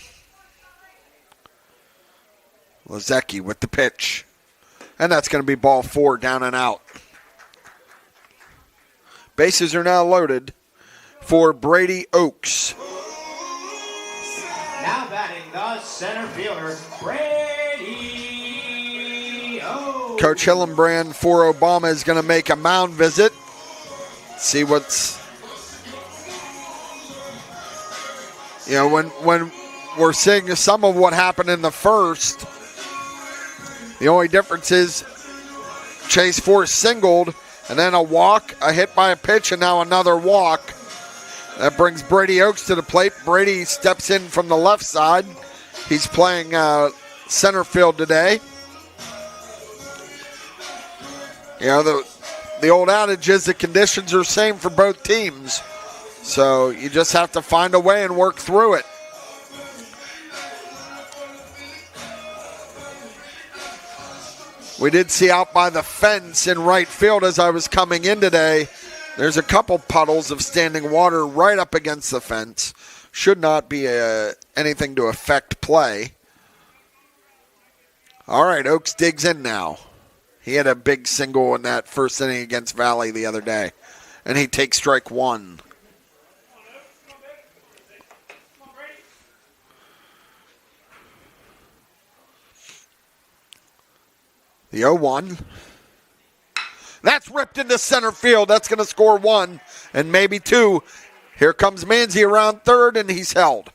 Lozecki with the pitch. And that's going to be ball 4, down and out. Bases are now loaded for Brady Oaks. Now batting the center fielder, Brady Oaks. Coach Hillenbrand for Obama is going to make a mound visit. See what's... when we're seeing some of what happened in the first, the only difference is Chase Force singled, and then a walk, a hit by a pitch, and now another walk. That brings Brady Oaks to the plate. Brady steps in from the left side. He's playing center field today. The old adage is the conditions are the same for both teams. So you just have to find a way and work through it. We did see out by the fence in right field as I was coming in today, there's a couple puddles of standing water right up against the fence. Should not be anything to affect play. All right, Oaks digs in now. He had a big single in that first inning against Valley the other day. And he takes strike one. The 0-1. That's ripped into center field. That's going to score one and maybe two. Here comes Manzi around third, and he's held.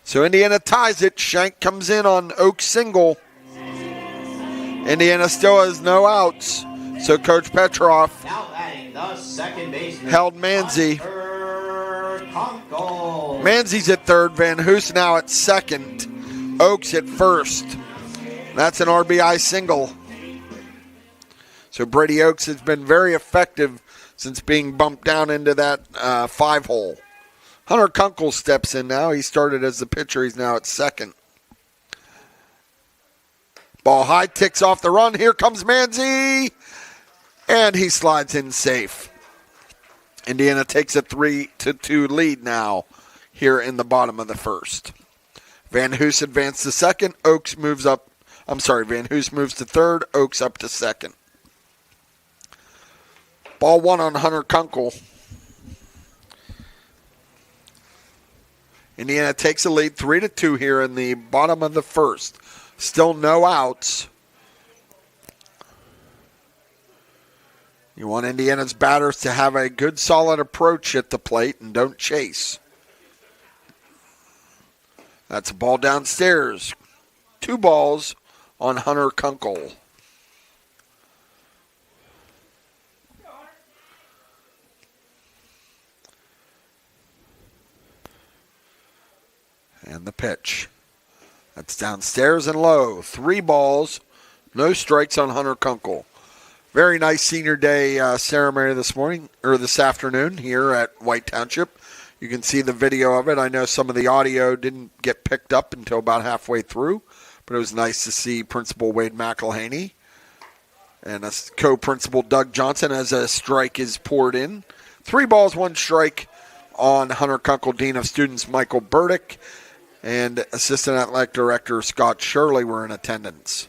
So Indiana ties it. Shank comes in on Oaks' single. Indiana still has no outs. So Coach Petroff held Manzi. Manzi's at third. Van Hoos now at second. Oaks at first. That's an RBI single. So Brady Oaks has been very effective since being bumped down into that 5-hole. Hunter Kunkel steps in now. He started as the pitcher. He's now at second. Ball high, ticks off the run. Here comes Manzi. And he slides in safe. Indiana takes a 3-2 lead now here in the bottom of the first. Van Hoos advanced to second. Van Hoos moves to third. Oaks up to second. Ball one on Hunter Kunkel. Indiana takes a lead 3-2 here in the bottom of the first. Still no outs. You want Indiana's batters to have a good, solid approach at the plate and don't chase. That's a ball downstairs. 2 balls on Hunter Kunkel. And the pitch. That's downstairs and low. 3 balls, no strikes on Hunter Kunkel. Very nice senior day ceremony this afternoon here at White Township. You can see the video of it. I know some of the audio didn't get picked up until about halfway through, but it was nice to see Principal Wade McElhaney and a co-principal Doug Johnson as a strike is poured in. 3 balls, 1 strike on Hunter Kunkel. Dean of Students Michael Burdick and Assistant Athletic Director Scott Shirley were in attendance.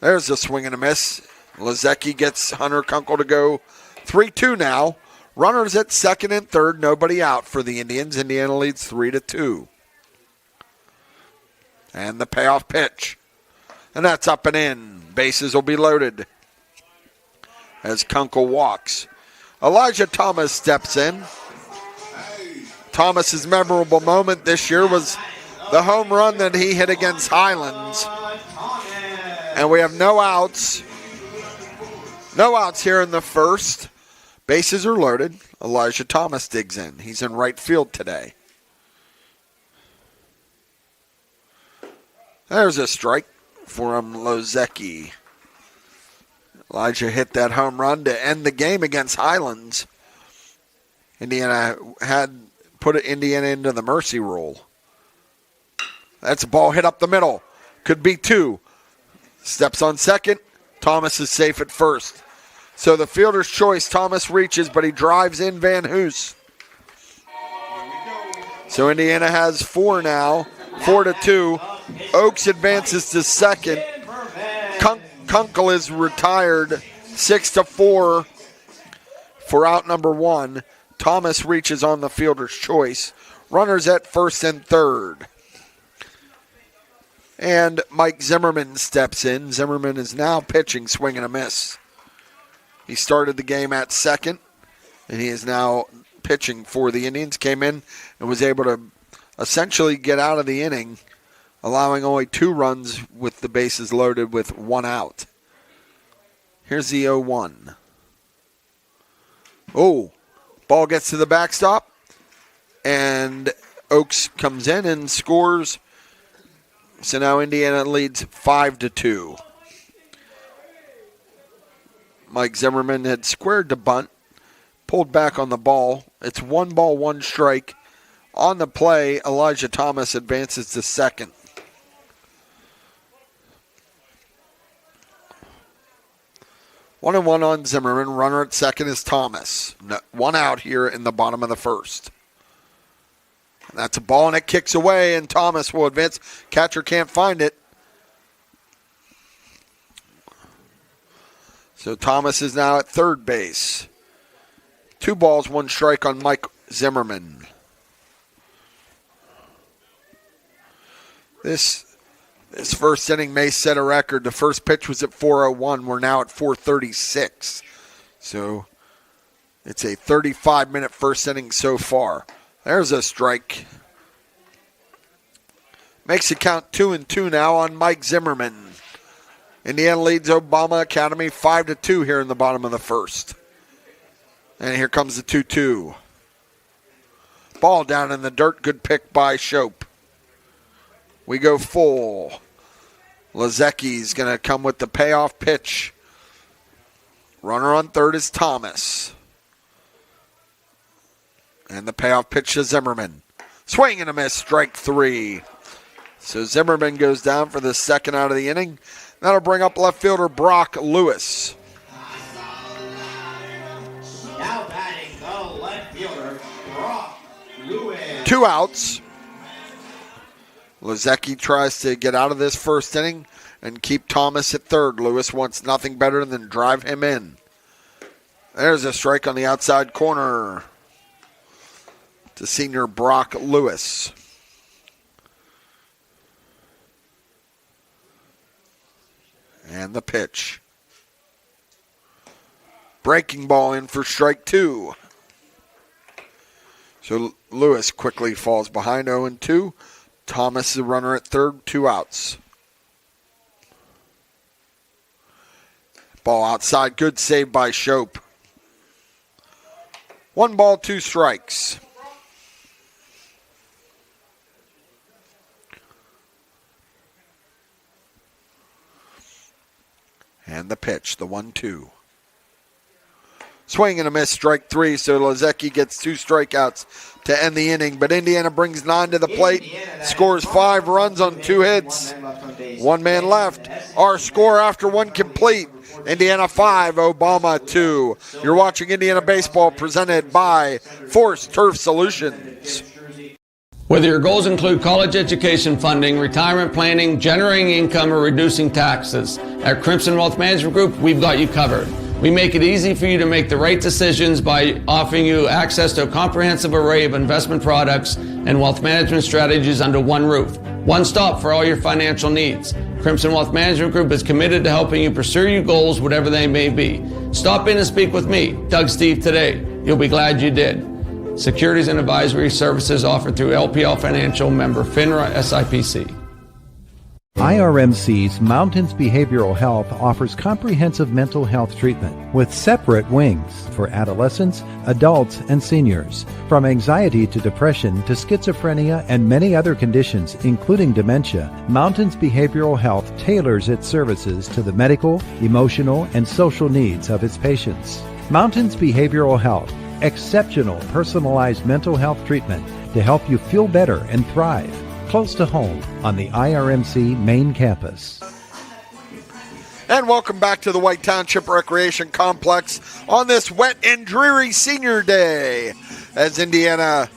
There's a swing and a miss. Lazecki gets Hunter Kunkel to go 3-2 now. Runners at second and third, nobody out for the Indians. Indiana leads 3-2. And the payoff pitch. And that's up and in. Bases will be loaded as Kunkel walks. Elijah Thomas steps in. Thomas's memorable moment this year was the home run that he hit against Highlands. And we have no outs. No outs here in the first. Bases are loaded. Elijah Thomas digs in. He's in right field today. There's a strike from Lozecki. Elijah hit that home run to end the game against Highlands. Indiana had put Indiana into the mercy rule. That's a ball hit up the middle. Could be 2. Steps on second. Thomas is safe at first. So the fielder's choice, Thomas reaches, but he drives in Van Hoos. So Indiana has 4 now, 4-2. Oaks advances to second. Kunkel is retired 6-4 for out number 1. Thomas reaches on the fielder's choice. Runners at first and third. And Mike Zimmerman steps in. Zimmerman is now pitching, swing and a miss. He started the game at second, and he is now pitching for the Indians. Came in and was able to essentially get out of the inning, allowing only 2 runs with the bases loaded with 1 out. Here's the 0-1. Oh, ball gets to the backstop, and Oaks comes in and scores. So now Indiana leads 5-2. Mike Zimmerman had squared to bunt, pulled back on the ball. It's 1 ball, 1 strike. On the play, Elijah Thomas advances to second. One and one on Zimmerman. Runner at second is Thomas. 1 out here in the bottom of the first. That's a ball, and it kicks away, and Thomas will advance. Catcher can't find it. So Thomas is now at third base. 2 balls, 1 strike on Mike Zimmerman. This first inning may set a record. The first pitch was at 4:01. We're now at 4:36. So it's a 35-minute first inning so far. There's a strike. Makes it count 2-2 now on Mike Zimmerman. Indiana leads Obama Academy 5-2 here in the bottom of the first. And here comes the 2-2. Ball down in the dirt. Good pick by Shope. We go full. Lazecki's going to come with the payoff pitch. Runner on third is Thomas. And the payoff pitch to Zimmerman. Swing and a miss, strike 3. So Zimmerman goes down for the second out of the inning. That'll bring up left fielder Brock Lewis. Now batting the left fielder, Brock Lewis. 2 outs. Lazecki tries to get out of this first inning and keep Thomas at third. Lewis wants nothing better than drive him in. There's a strike on the outside corner to senior Brock Lewis. And the pitch. Breaking ball in for strike 2. So Lewis quickly falls behind 0-2. Thomas, the runner at third, 2 outs. Ball outside, good save by Shope. 1 ball, 2 strikes. And the pitch, the 1-2. Swing and a miss, strike 3, so Lazecki gets 2 strikeouts to end the inning. But Indiana brings 9 to the plate, scores 5 runs on 2 hits. 1 man left. Our score after 1 complete, Indiana 5, Obama 2. You're watching Indiana Baseball presented by Force Turf Solutions. Whether your goals include college education funding, retirement planning, generating income, or reducing taxes, at Crimson Wealth Management Group, we've got you covered. We make it easy for you to make the right decisions by offering you access to a comprehensive array of investment products and wealth management strategies under one roof. One stop for all your financial needs. Crimson Wealth Management Group is committed to helping you pursue your goals, whatever they may be. Stop in and speak with me, Doug Steve, today. You'll be glad you did. Securities and advisory services offered through LPL Financial, member FINRA SIPC. IRMC's Mountains Behavioral Health offers comprehensive mental health treatment with separate wings for adolescents, adults, and seniors. From anxiety to depression to schizophrenia and many other conditions, including dementia, Mountains Behavioral Health tailors its services to the medical, emotional, and social needs of its patients. Mountains Behavioral Health, exceptional personalized mental health treatment to help you feel better and thrive. Close to home on the IRMC main campus. And welcome back to the White Township Recreation Complex on this wet and dreary senior day as Indiana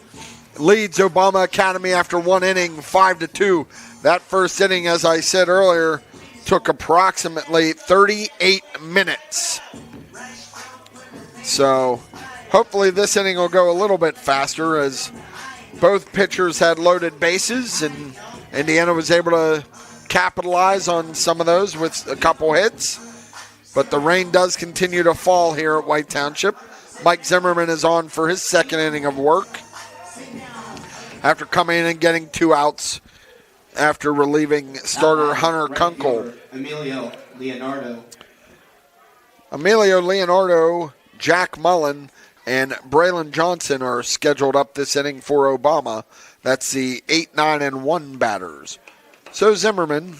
leads Obama Academy after 1 inning, 5-2. That first inning, as I said earlier, took approximately 38 minutes. So hopefully this inning will go a little bit faster as both pitchers had loaded bases, and Indiana was able to capitalize on some of those with a couple hits. But the rain does continue to fall here at White Township. Mike Zimmerman is on for his second inning of work after coming in and getting 2 outs after relieving starter Hunter Kunkel. Emilio Leonardo, Jack Mullen, and Braylon Johnson are scheduled up this inning for Obama. That's the 8, 9, and 1 batters. So Zimmerman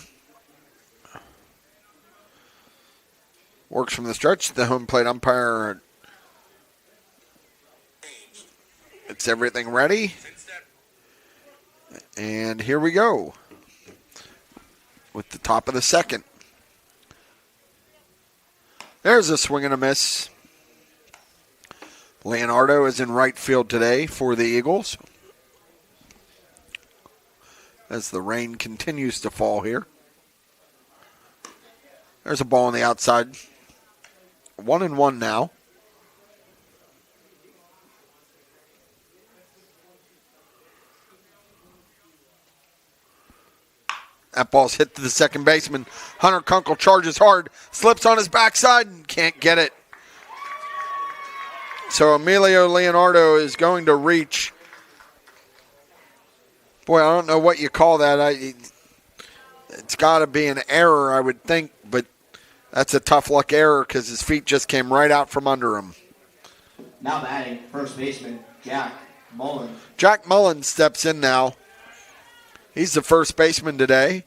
works from the stretch. The home plate umpire gets everything ready. And here we go with the top of the second. There's a swing and a miss. Leonardo is in right field today for the Eagles as the rain continues to fall here. There's a ball on the outside. 1-1 now. That ball's hit to the second baseman. Hunter Kunkel charges hard, slips on his backside, and can't get it. So Emilio Leonardo is going to reach. Boy, I don't know what you call that. It's got to be an error, I would think, but that's a tough luck error because his feet just came right out from under him. Now batting, first baseman, Jack Mullen. Jack Mullen steps in now. He's the first baseman today,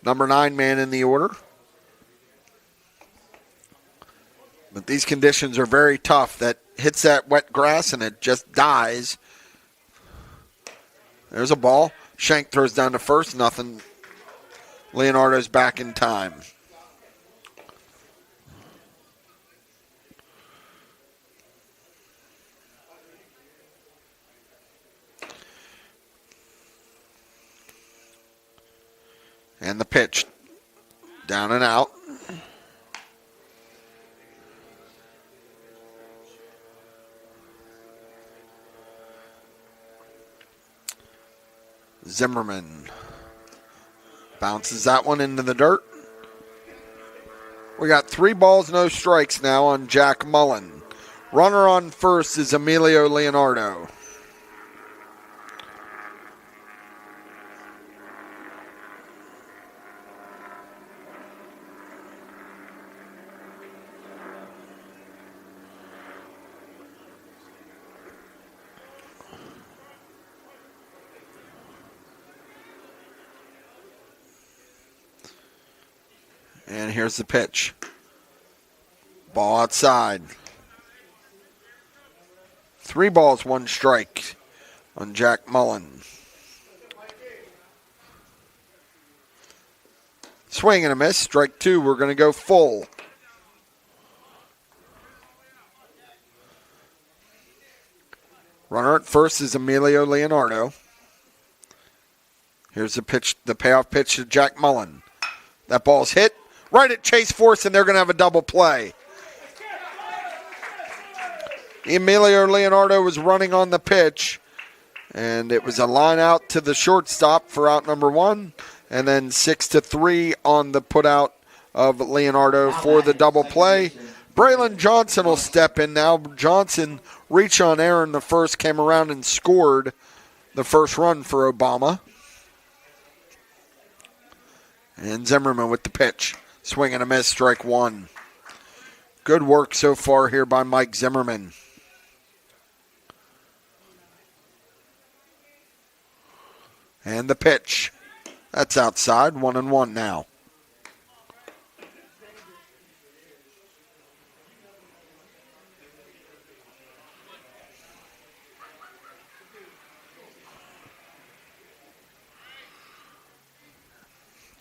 number 9 man in the order. But these conditions are very tough. That hits that wet grass and it just dies. There's a ball. Shank throws down to first, nothing. Leonardo's back in time. And the pitch. Down and out. Zimmerman bounces that one into the dirt. We got 3 balls, no strikes now on Jack Mullen. Runner on first is Emilio Leonardo. And here's the pitch. Ball outside. 3 balls, 1 strike on Jack Mullen. Swing and a miss. Strike 2. We're going to go full. Runner at first is Emilio Leonardo. Here's the pitch, the payoff pitch to Jack Mullen. That ball's hit right at Chase Force, and they're going to have a double play. Emilio Leonardo was running on the pitch, and it was a line out to the shortstop for out number 1, and then 6-3 on the put out of Leonardo for the double play. Braylon Johnson will step in now. Johnson reached on air in the first, came around and scored the first run for Obama. And Zimmerman with the pitch. Swing and a miss, strike 1. Good work so far here by Mike Zimmerman. And the pitch. That's outside, 1-1 now.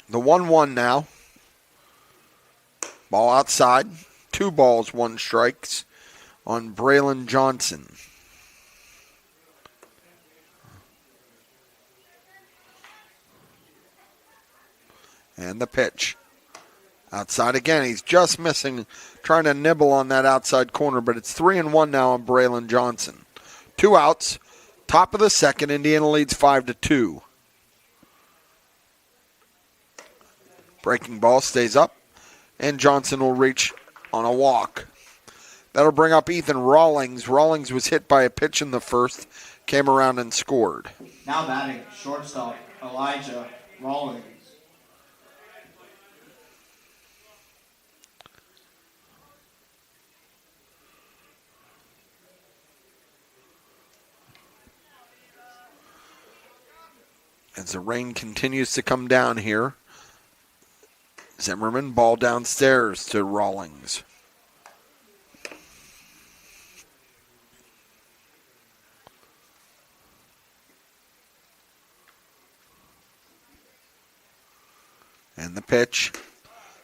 The 1-1 now. Ball outside. 2 balls, 1 strikes on Braylon Johnson. And the pitch. Outside again. He's just missing, trying to nibble on that outside corner, but it's 3-1 now on Braylon Johnson. 2 outs. Top of the second. Indiana leads 5-2. Breaking ball stays up, and Johnson will reach on a walk. That'll bring up Ethan Rawlings. Rawlings was hit by a pitch in the first, came around and scored. Now batting, shortstop, Elijah Rawlings. As the rain continues to come down here, Zimmerman, ball downstairs to Rawlings. And the pitch.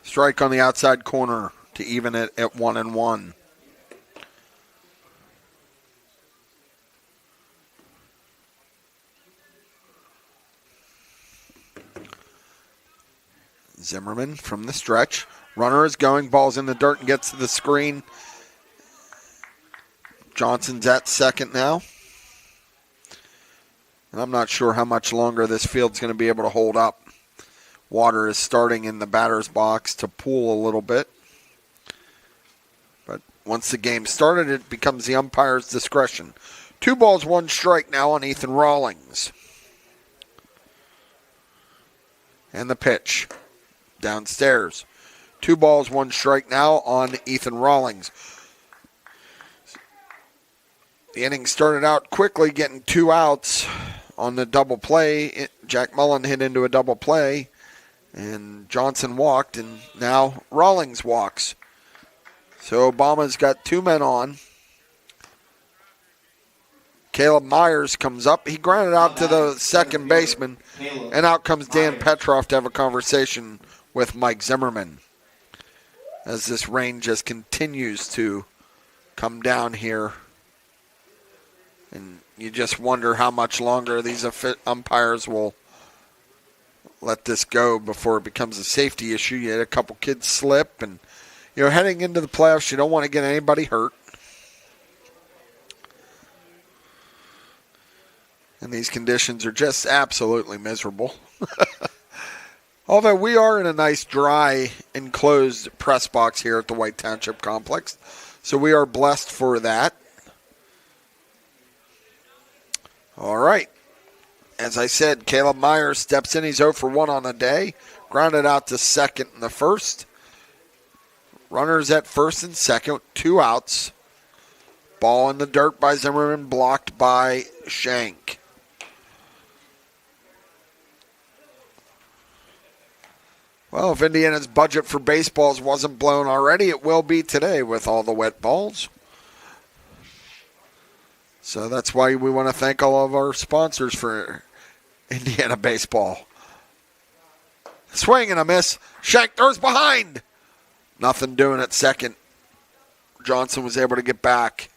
Strike on the outside corner to even it at 1-1. Zimmerman from the stretch. Runner is going. Ball's in the dirt and gets to the screen. Johnson's at second now. And I'm not sure how much longer this field's going to be able to hold up. Water is starting in the batter's box to pool a little bit. But once the game started, it becomes the umpire's discretion. 2 balls, 1 strike now on Ethan Rawlings. And the pitch downstairs. 2 balls, 1 strike now on Ethan Rawlings. The inning started out quickly, getting 2 outs on the double play. Jack Mullen hit into a double play, and Johnson walked, and now Rawlings walks. So Obama's got 2 men on. Caleb Myers comes up. He grounded out to the second baseman, and out comes Dan Petroff to have a conversation with Mike Zimmerman as this rain just continues to come down here. And you just wonder how much longer these umpires will let this go before it becomes a safety issue. You had a couple kids slip, and heading into the playoffs, you don't want to get anybody hurt. And these conditions are just absolutely miserable. Although we are in a nice, dry, enclosed press box here at the White Township Complex. So we are blessed for that. All right. As I said, Caleb Myers steps in. He's 0 for 1 on the day. Grounded out to second in the first. Runners at first and second. 2 outs. Ball in the dirt by Zimmerman, blocked by Shank. Well, if Indiana's budget for baseballs wasn't blown already, it will be today with all the wet balls. So that's why we want to thank all of our sponsors for Indiana baseball. Swing and a miss. Shank throws behind. Nothing doing at second. Johnson was able to get back.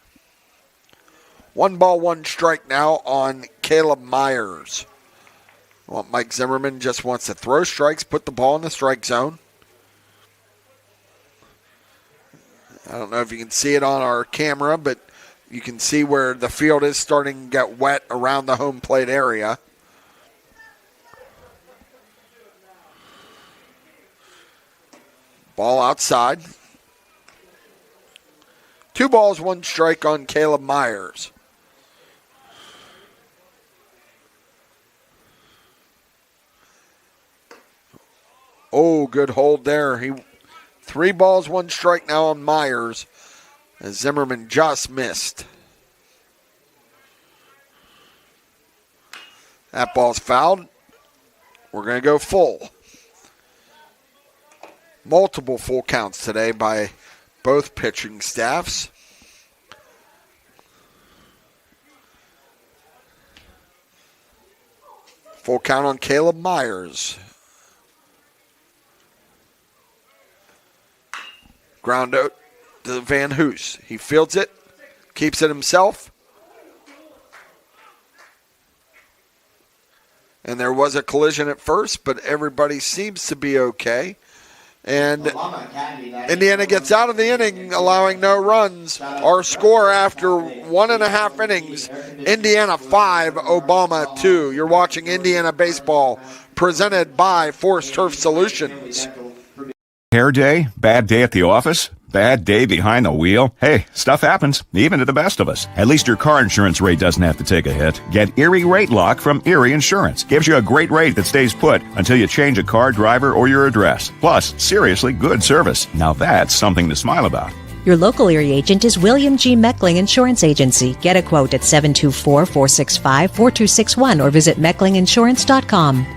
1 ball, 1 strike now on Caleb Myers. Well, Mike Zimmerman just wants to throw strikes, put the ball in the strike zone. I don't know if you can see it on our camera, but you can see where the field is starting to get wet around the home plate area. Ball outside. 2 balls, 1 strike on Caleb Myers. Oh, good hold there. 3 balls, 1 strike now on Myers, as Zimmerman just missed. That ball's fouled. We're going to go full. Multiple full counts today by both pitching staffs. Full count on Caleb Myers. Ground out to Van Hoos. He fields it, keeps it himself. And there was a collision at first, but everybody seems to be okay. And Indiana gets out of the inning, allowing no runs. Our score after 1.5 innings, Indiana 5, Obama 2. You're watching Indiana Baseball, presented by Force Turf Solutions. Hair day? Bad day at the office? Bad day behind the wheel? Hey, stuff happens, even to the best of us. At least your car insurance rate doesn't have to take a hit. Get Erie Rate Lock from Erie Insurance. Gives you a great rate that stays put until you change a car, driver, or your address. Plus, seriously good service. Now that's something to smile about. Your local Erie agent is William G. Meckling Insurance Agency. Get a quote at 724-465-4261 or visit mecklinginsurance.com.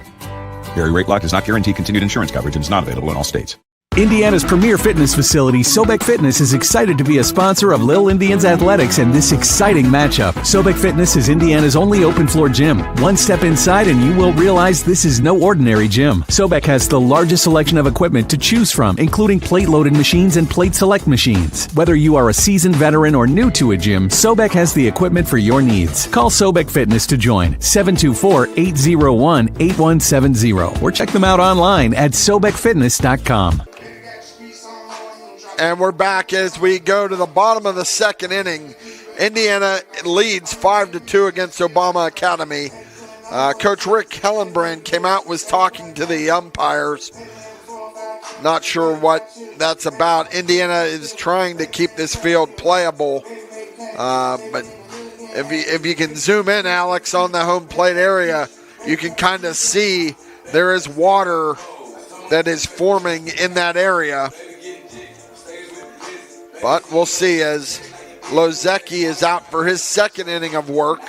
Erie Rate Lock does not guarantee continued insurance coverage and is not available in all states. Indiana's premier fitness facility, Sobek Fitness, is excited to be a sponsor of Lil Indians Athletics and this exciting matchup. Sobek Fitness is Indiana's only open-floor gym. One step inside and you will realize this is no ordinary gym. Sobek has the largest selection of equipment to choose from, including plate-loaded machines and plate select machines. Whether you are a seasoned veteran or new to a gym, Sobek has the equipment for your needs. Call Sobek Fitness to join, 724-801-8170, or check them out online at sobekfitness.com. And we're back as we go to the bottom of the second inning. Indiana leads 5-2 against Obama Academy. Coach Rick Hellenbrand came out, was talking to the umpires. Not sure what that's about. Indiana is trying to keep this field playable. But if you can zoom in, Alex, on the home plate area, you can kind of see there is water that is forming in that area. But we'll see as Lozecki is out for his second inning of work.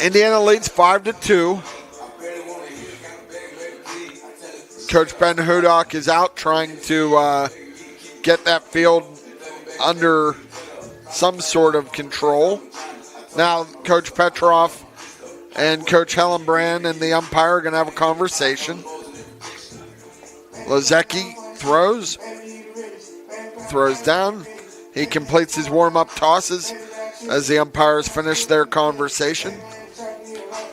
Indiana leads 5-2. Coach Ben Hudak is out trying to get that field under some sort of control. Now Coach Petroff and Coach Hellenbrand and the umpire are going to have a conversation. Lozecki throws down. He completes his warm-up tosses as the umpires finish their conversation.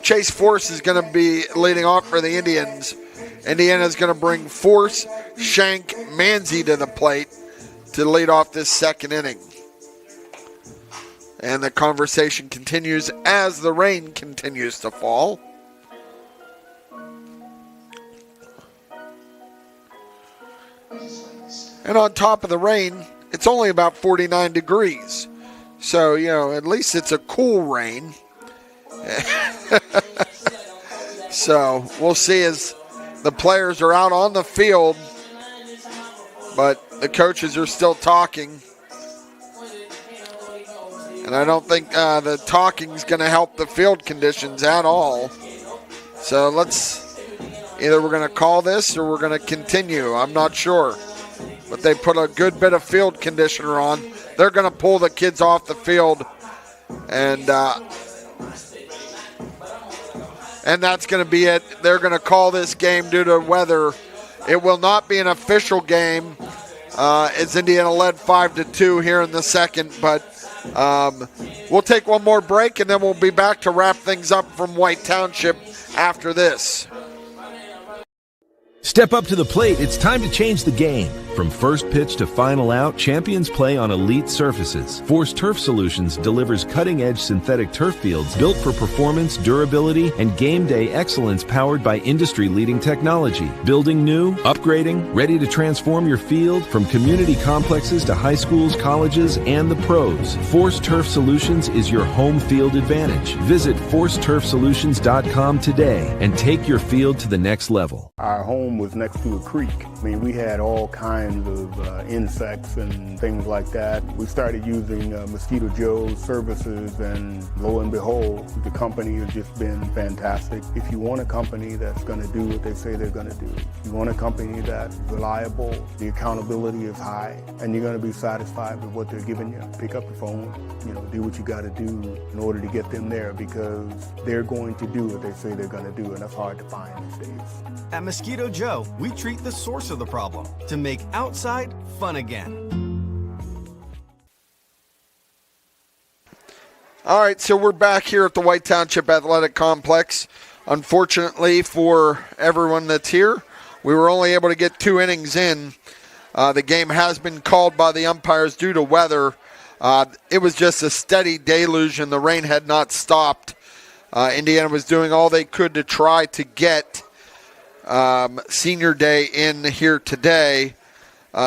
Chase Force is going to be leading off for the Indians. Indiana's going to bring Force, Shank, Manzi to the plate to lead off this second inning. And the conversation continues as the rain continues to fall. And on top of the rain, it's only about 49 degrees. So, at least it's a cool rain. So, we'll see as the players are out on the field, but the coaches are still talking. And I don't think the talking is going to help the field conditions at all. So, either we're going to call this or we're going to continue. I'm not sure. But they put a good bit of field conditioner on. They're going to pull the kids off the field. And that's going to be it. They're going to call this game due to weather. It will not be an official game. As Indiana led 5-2 here in the second. But we'll take one more break, and then we'll be back to wrap things up from White Township after this. Step up to the plate. It's time to change the game. From first pitch to final out, champions play on elite surfaces. Force Turf Solutions delivers cutting-edge synthetic turf fields built for performance, durability, and game day excellence powered by industry-leading technology. Building new, upgrading, ready to transform your field from community complexes to high schools, colleges, and the pros. Force Turf Solutions is your home field advantage. Visit ForceTurfSolutions.com today and take your field to the next level. Our home was next to a creek. I mean, we had all kinds of insects and things like that. We started using Mosquito Joe's services, and lo and behold, the company has just been fantastic. If you want a company that's going to do what they say they're going to do, you want a company that's reliable, the accountability is high, and you're going to be satisfied with what they're giving you. Pick up the phone, do what you got to do in order to get them there, because they're going to do what they say they're going to do, and that's hard to find these days. At Mosquito Joe, we treat the source of the problem to make outside fun again. All right, so we're back here at the White Township Athletic Complex. Unfortunately for everyone that's here, we were only able to get 2 innings in. The game has been called by the umpires due to weather. It was just a steady deluge, and the rain had not stopped. Indiana was doing all they could to try to get Senior Day in here today.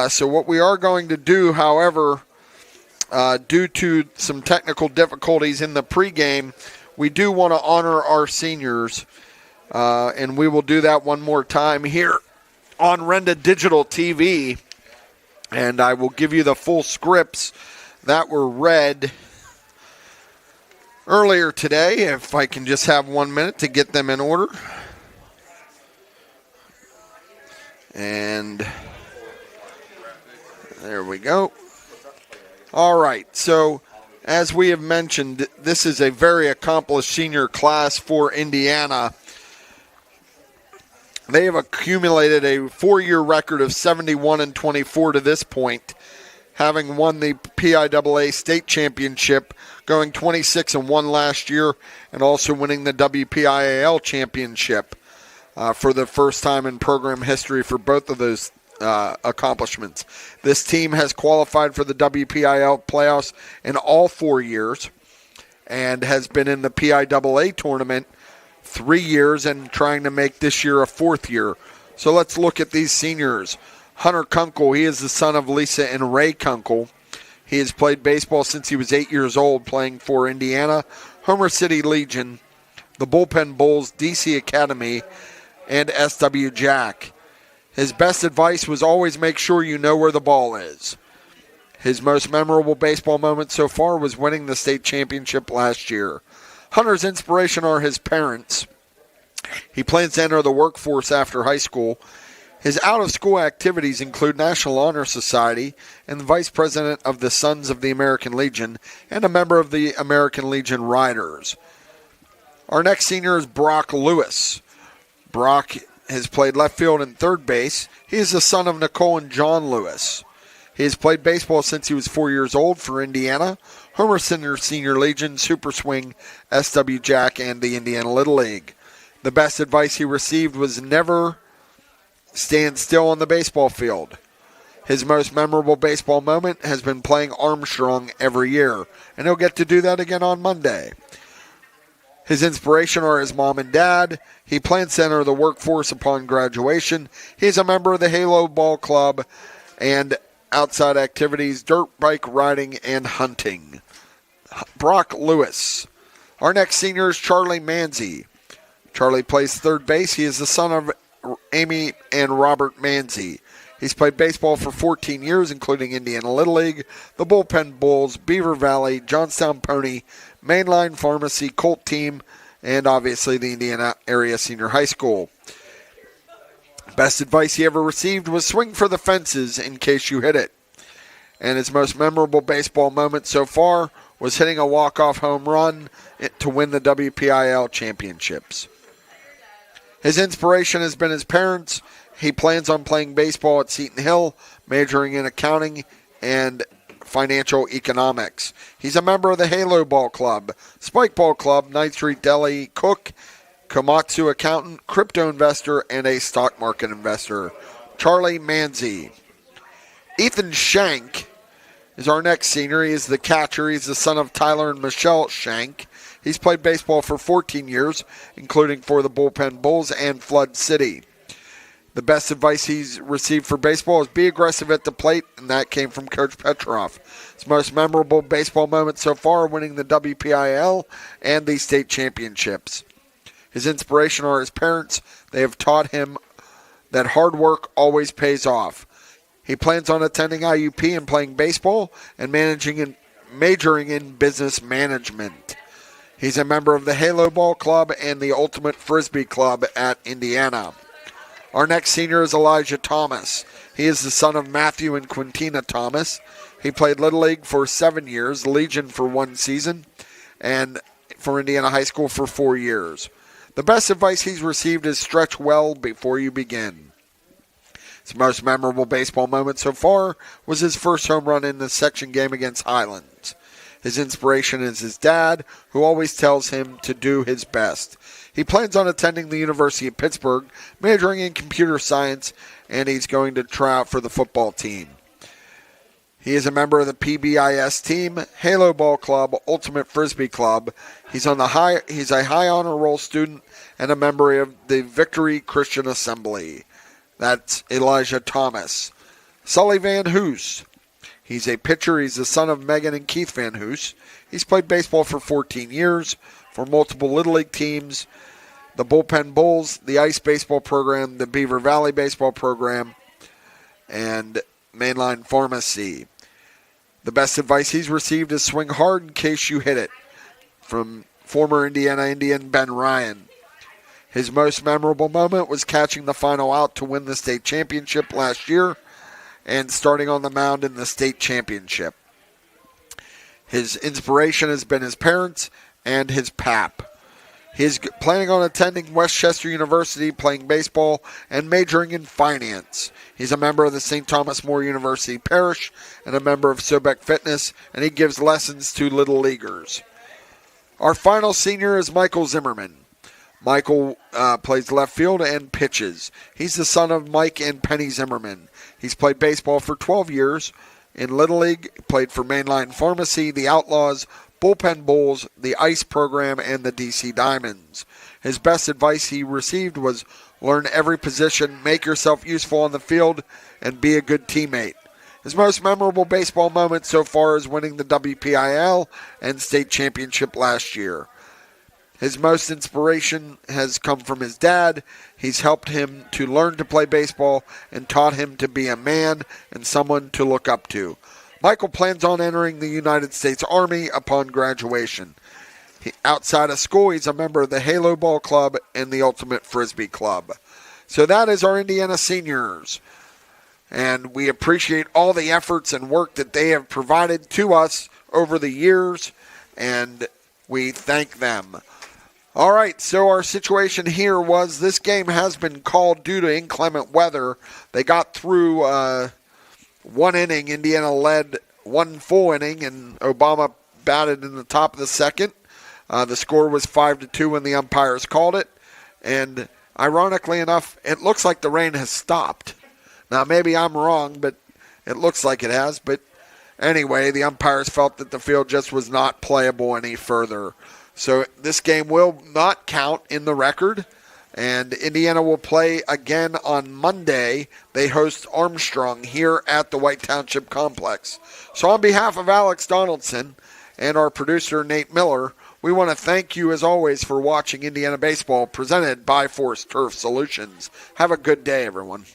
So what we are going to do, however, due to some technical difficulties in the pregame, we do want to honor our seniors, and we will do that one more time here on Renda Digital TV. And I will give you the full scripts that were read earlier today, if I can just have 1 minute to get them in order. And there we go. All right, so as we have mentioned, this is a very accomplished senior class for Indiana. They have accumulated a 4-year record of 71-24 to this point, having won the PIAA state championship, going 26-1 last year, and also winning the WPIAL championship for the first time in program history for both of those accomplishments. This team has qualified for the WPIAL playoffs in all 4 years and has been in the PIAA tournament 3 years and trying to make this year a 4th year. So let's look at these seniors. Hunter Kunkel, he is the son of Lisa and Ray Kunkel. He has played baseball since he was 8 years old, playing for Indiana, Homer City Legion, the Bullpen Bulls, DC Academy, and SW Jack. His best advice was always make sure you know where the ball is. His most memorable baseball moment so far was winning the state championship last year. Hunter's inspiration are his parents. He plans to enter the workforce after high school. His out-of-school activities include National Honor Society and the vice president of the Sons of the American Legion and a member of the American Legion Riders. Our next senior is Brock Lewis. Brock has played left field and third base. He is the son of Nicole and John Lewis. He has played baseball since he was 4 years old for Indiana, Homer Center Senior Legion, Super Swing, SW Jack, and the Indiana Little League. The best advice he received was never stand still on the baseball field. His most memorable baseball moment has been playing Armstrong every year, and he'll get to do that again on Monday. His inspiration are his mom and dad. He plans to enter the workforce upon graduation. He's a member of the Halo Ball Club and outside activities, dirt bike riding, and hunting. Brock Lewis. Our next senior is Charlie Manzi. Charlie plays third base. He is the son of Amy and Robert Manzi. He's played baseball for 14 years, including Indiana Little League, the Bullpen Bulls, Beaver Valley, Johnstown Pony, Mainline Pharmacy, Colt Team, and obviously the Indiana Area Senior High School. Best advice he ever received was swing for the fences in case you hit it. And his most memorable baseball moment so far was hitting a walk-off home run to win the WPIAL championships. His inspiration has been his parents. He plans on playing baseball at Seton Hill, majoring in accounting and financial economics. He's a member of the Halo Ball Club, Spike Ball Club, 9th Street Deli, cook, Komatsu accountant, crypto investor, and a stock market investor. Charlie Manzi. Ethan Shank is our next senior. He is the catcher. He's the son of Tyler and Michelle Shank. He's played baseball for 14 years, including for the Bullpen Bulls and Flood City. The best advice he's received for baseball is be aggressive at the plate, and that came from Coach Petroff. His most memorable baseball moment so far, winning the WPIAL and the state championships. His inspiration are his parents. They have taught him that hard work always pays off. He plans on attending IUP and playing baseball and majoring in business management. He's a member of the Halo Ball Club and the Ultimate Frisbee Club at Indiana. Our next senior is Elijah Thomas. He is the son of Matthew and Quintina Thomas. He played Little League for 7 years, Legion for 1 season, and for Indiana High School for 4 years. The best advice he's received is stretch well before you begin. His most memorable baseball moment so far was his first home run in the section game against Highlands. His inspiration is his dad, who always tells him to do his best. He plans on attending the University of Pittsburgh, majoring in computer science, and he's going to try out for the football team. He is a member of the PBIS team, Halo Ball Club, Ultimate Frisbee Club. He's a high honor roll student and a member of the Victory Christian Assembly. That's Elijah Thomas. Sully Van Hoos. He's a pitcher. He's the son of Megan and Keith Van Hoos. He's played baseball for 14 years for multiple Little League teams, the Bullpen Bulls, the Ice Baseball Program, the Beaver Valley Baseball Program, and Mainline Pharmacy. The best advice he's received is swing hard in case you hit it, from former Indiana Indian Ben Ryan. His most memorable moment was catching the final out to win the state championship last year and starting on the mound in the state championship. His inspiration has been his parents and his pap. He's planning on attending Westchester University, playing baseball, and majoring in finance. He's a member of the St. Thomas More University Parish and a member of Sobek Fitness, and he gives lessons to Little Leaguers. Our final senior is Michael Zimmerman. Michael plays left field and pitches. He's the son of Mike and Penny Zimmerman. He's played baseball for 12 years. In Little League, played for Mainline Pharmacy, the Outlaws, Bullpen Bulls, the ICE program, and the DC Diamonds. His best advice he received was learn every position, make yourself useful on the field, and be a good teammate. His most memorable baseball moment so far is winning the WPIL and state championship last year. His most inspiration has come from his dad. He's helped him to learn to play baseball and taught him to be a man and someone to look up to. Michael plans on entering the United States Army upon graduation. Outside of school, he's a member of the Halo Ball Club and the Ultimate Frisbee Club. So that is our Indiana seniors. And we appreciate all the efforts and work that they have provided to us over the years, and we thank them. All right, so our situation here was this game has been called due to inclement weather. They got through one inning. Indiana led one full inning, and Obama batted in the top of the second. The score was 5-2 when the umpires called it. And ironically enough, it looks like the rain has stopped. Now, maybe I'm wrong, but it looks like it has. But anyway, the umpires felt that the field just was not playable any further. So this game will not count in the record, and Indiana will play again on Monday. They host Armstrong here at the White Township Complex. So on behalf of Alex Donaldson and our producer Nate Miller, we want to thank you as always for watching Indiana Baseball presented by Force Turf Solutions. Have a good day, everyone.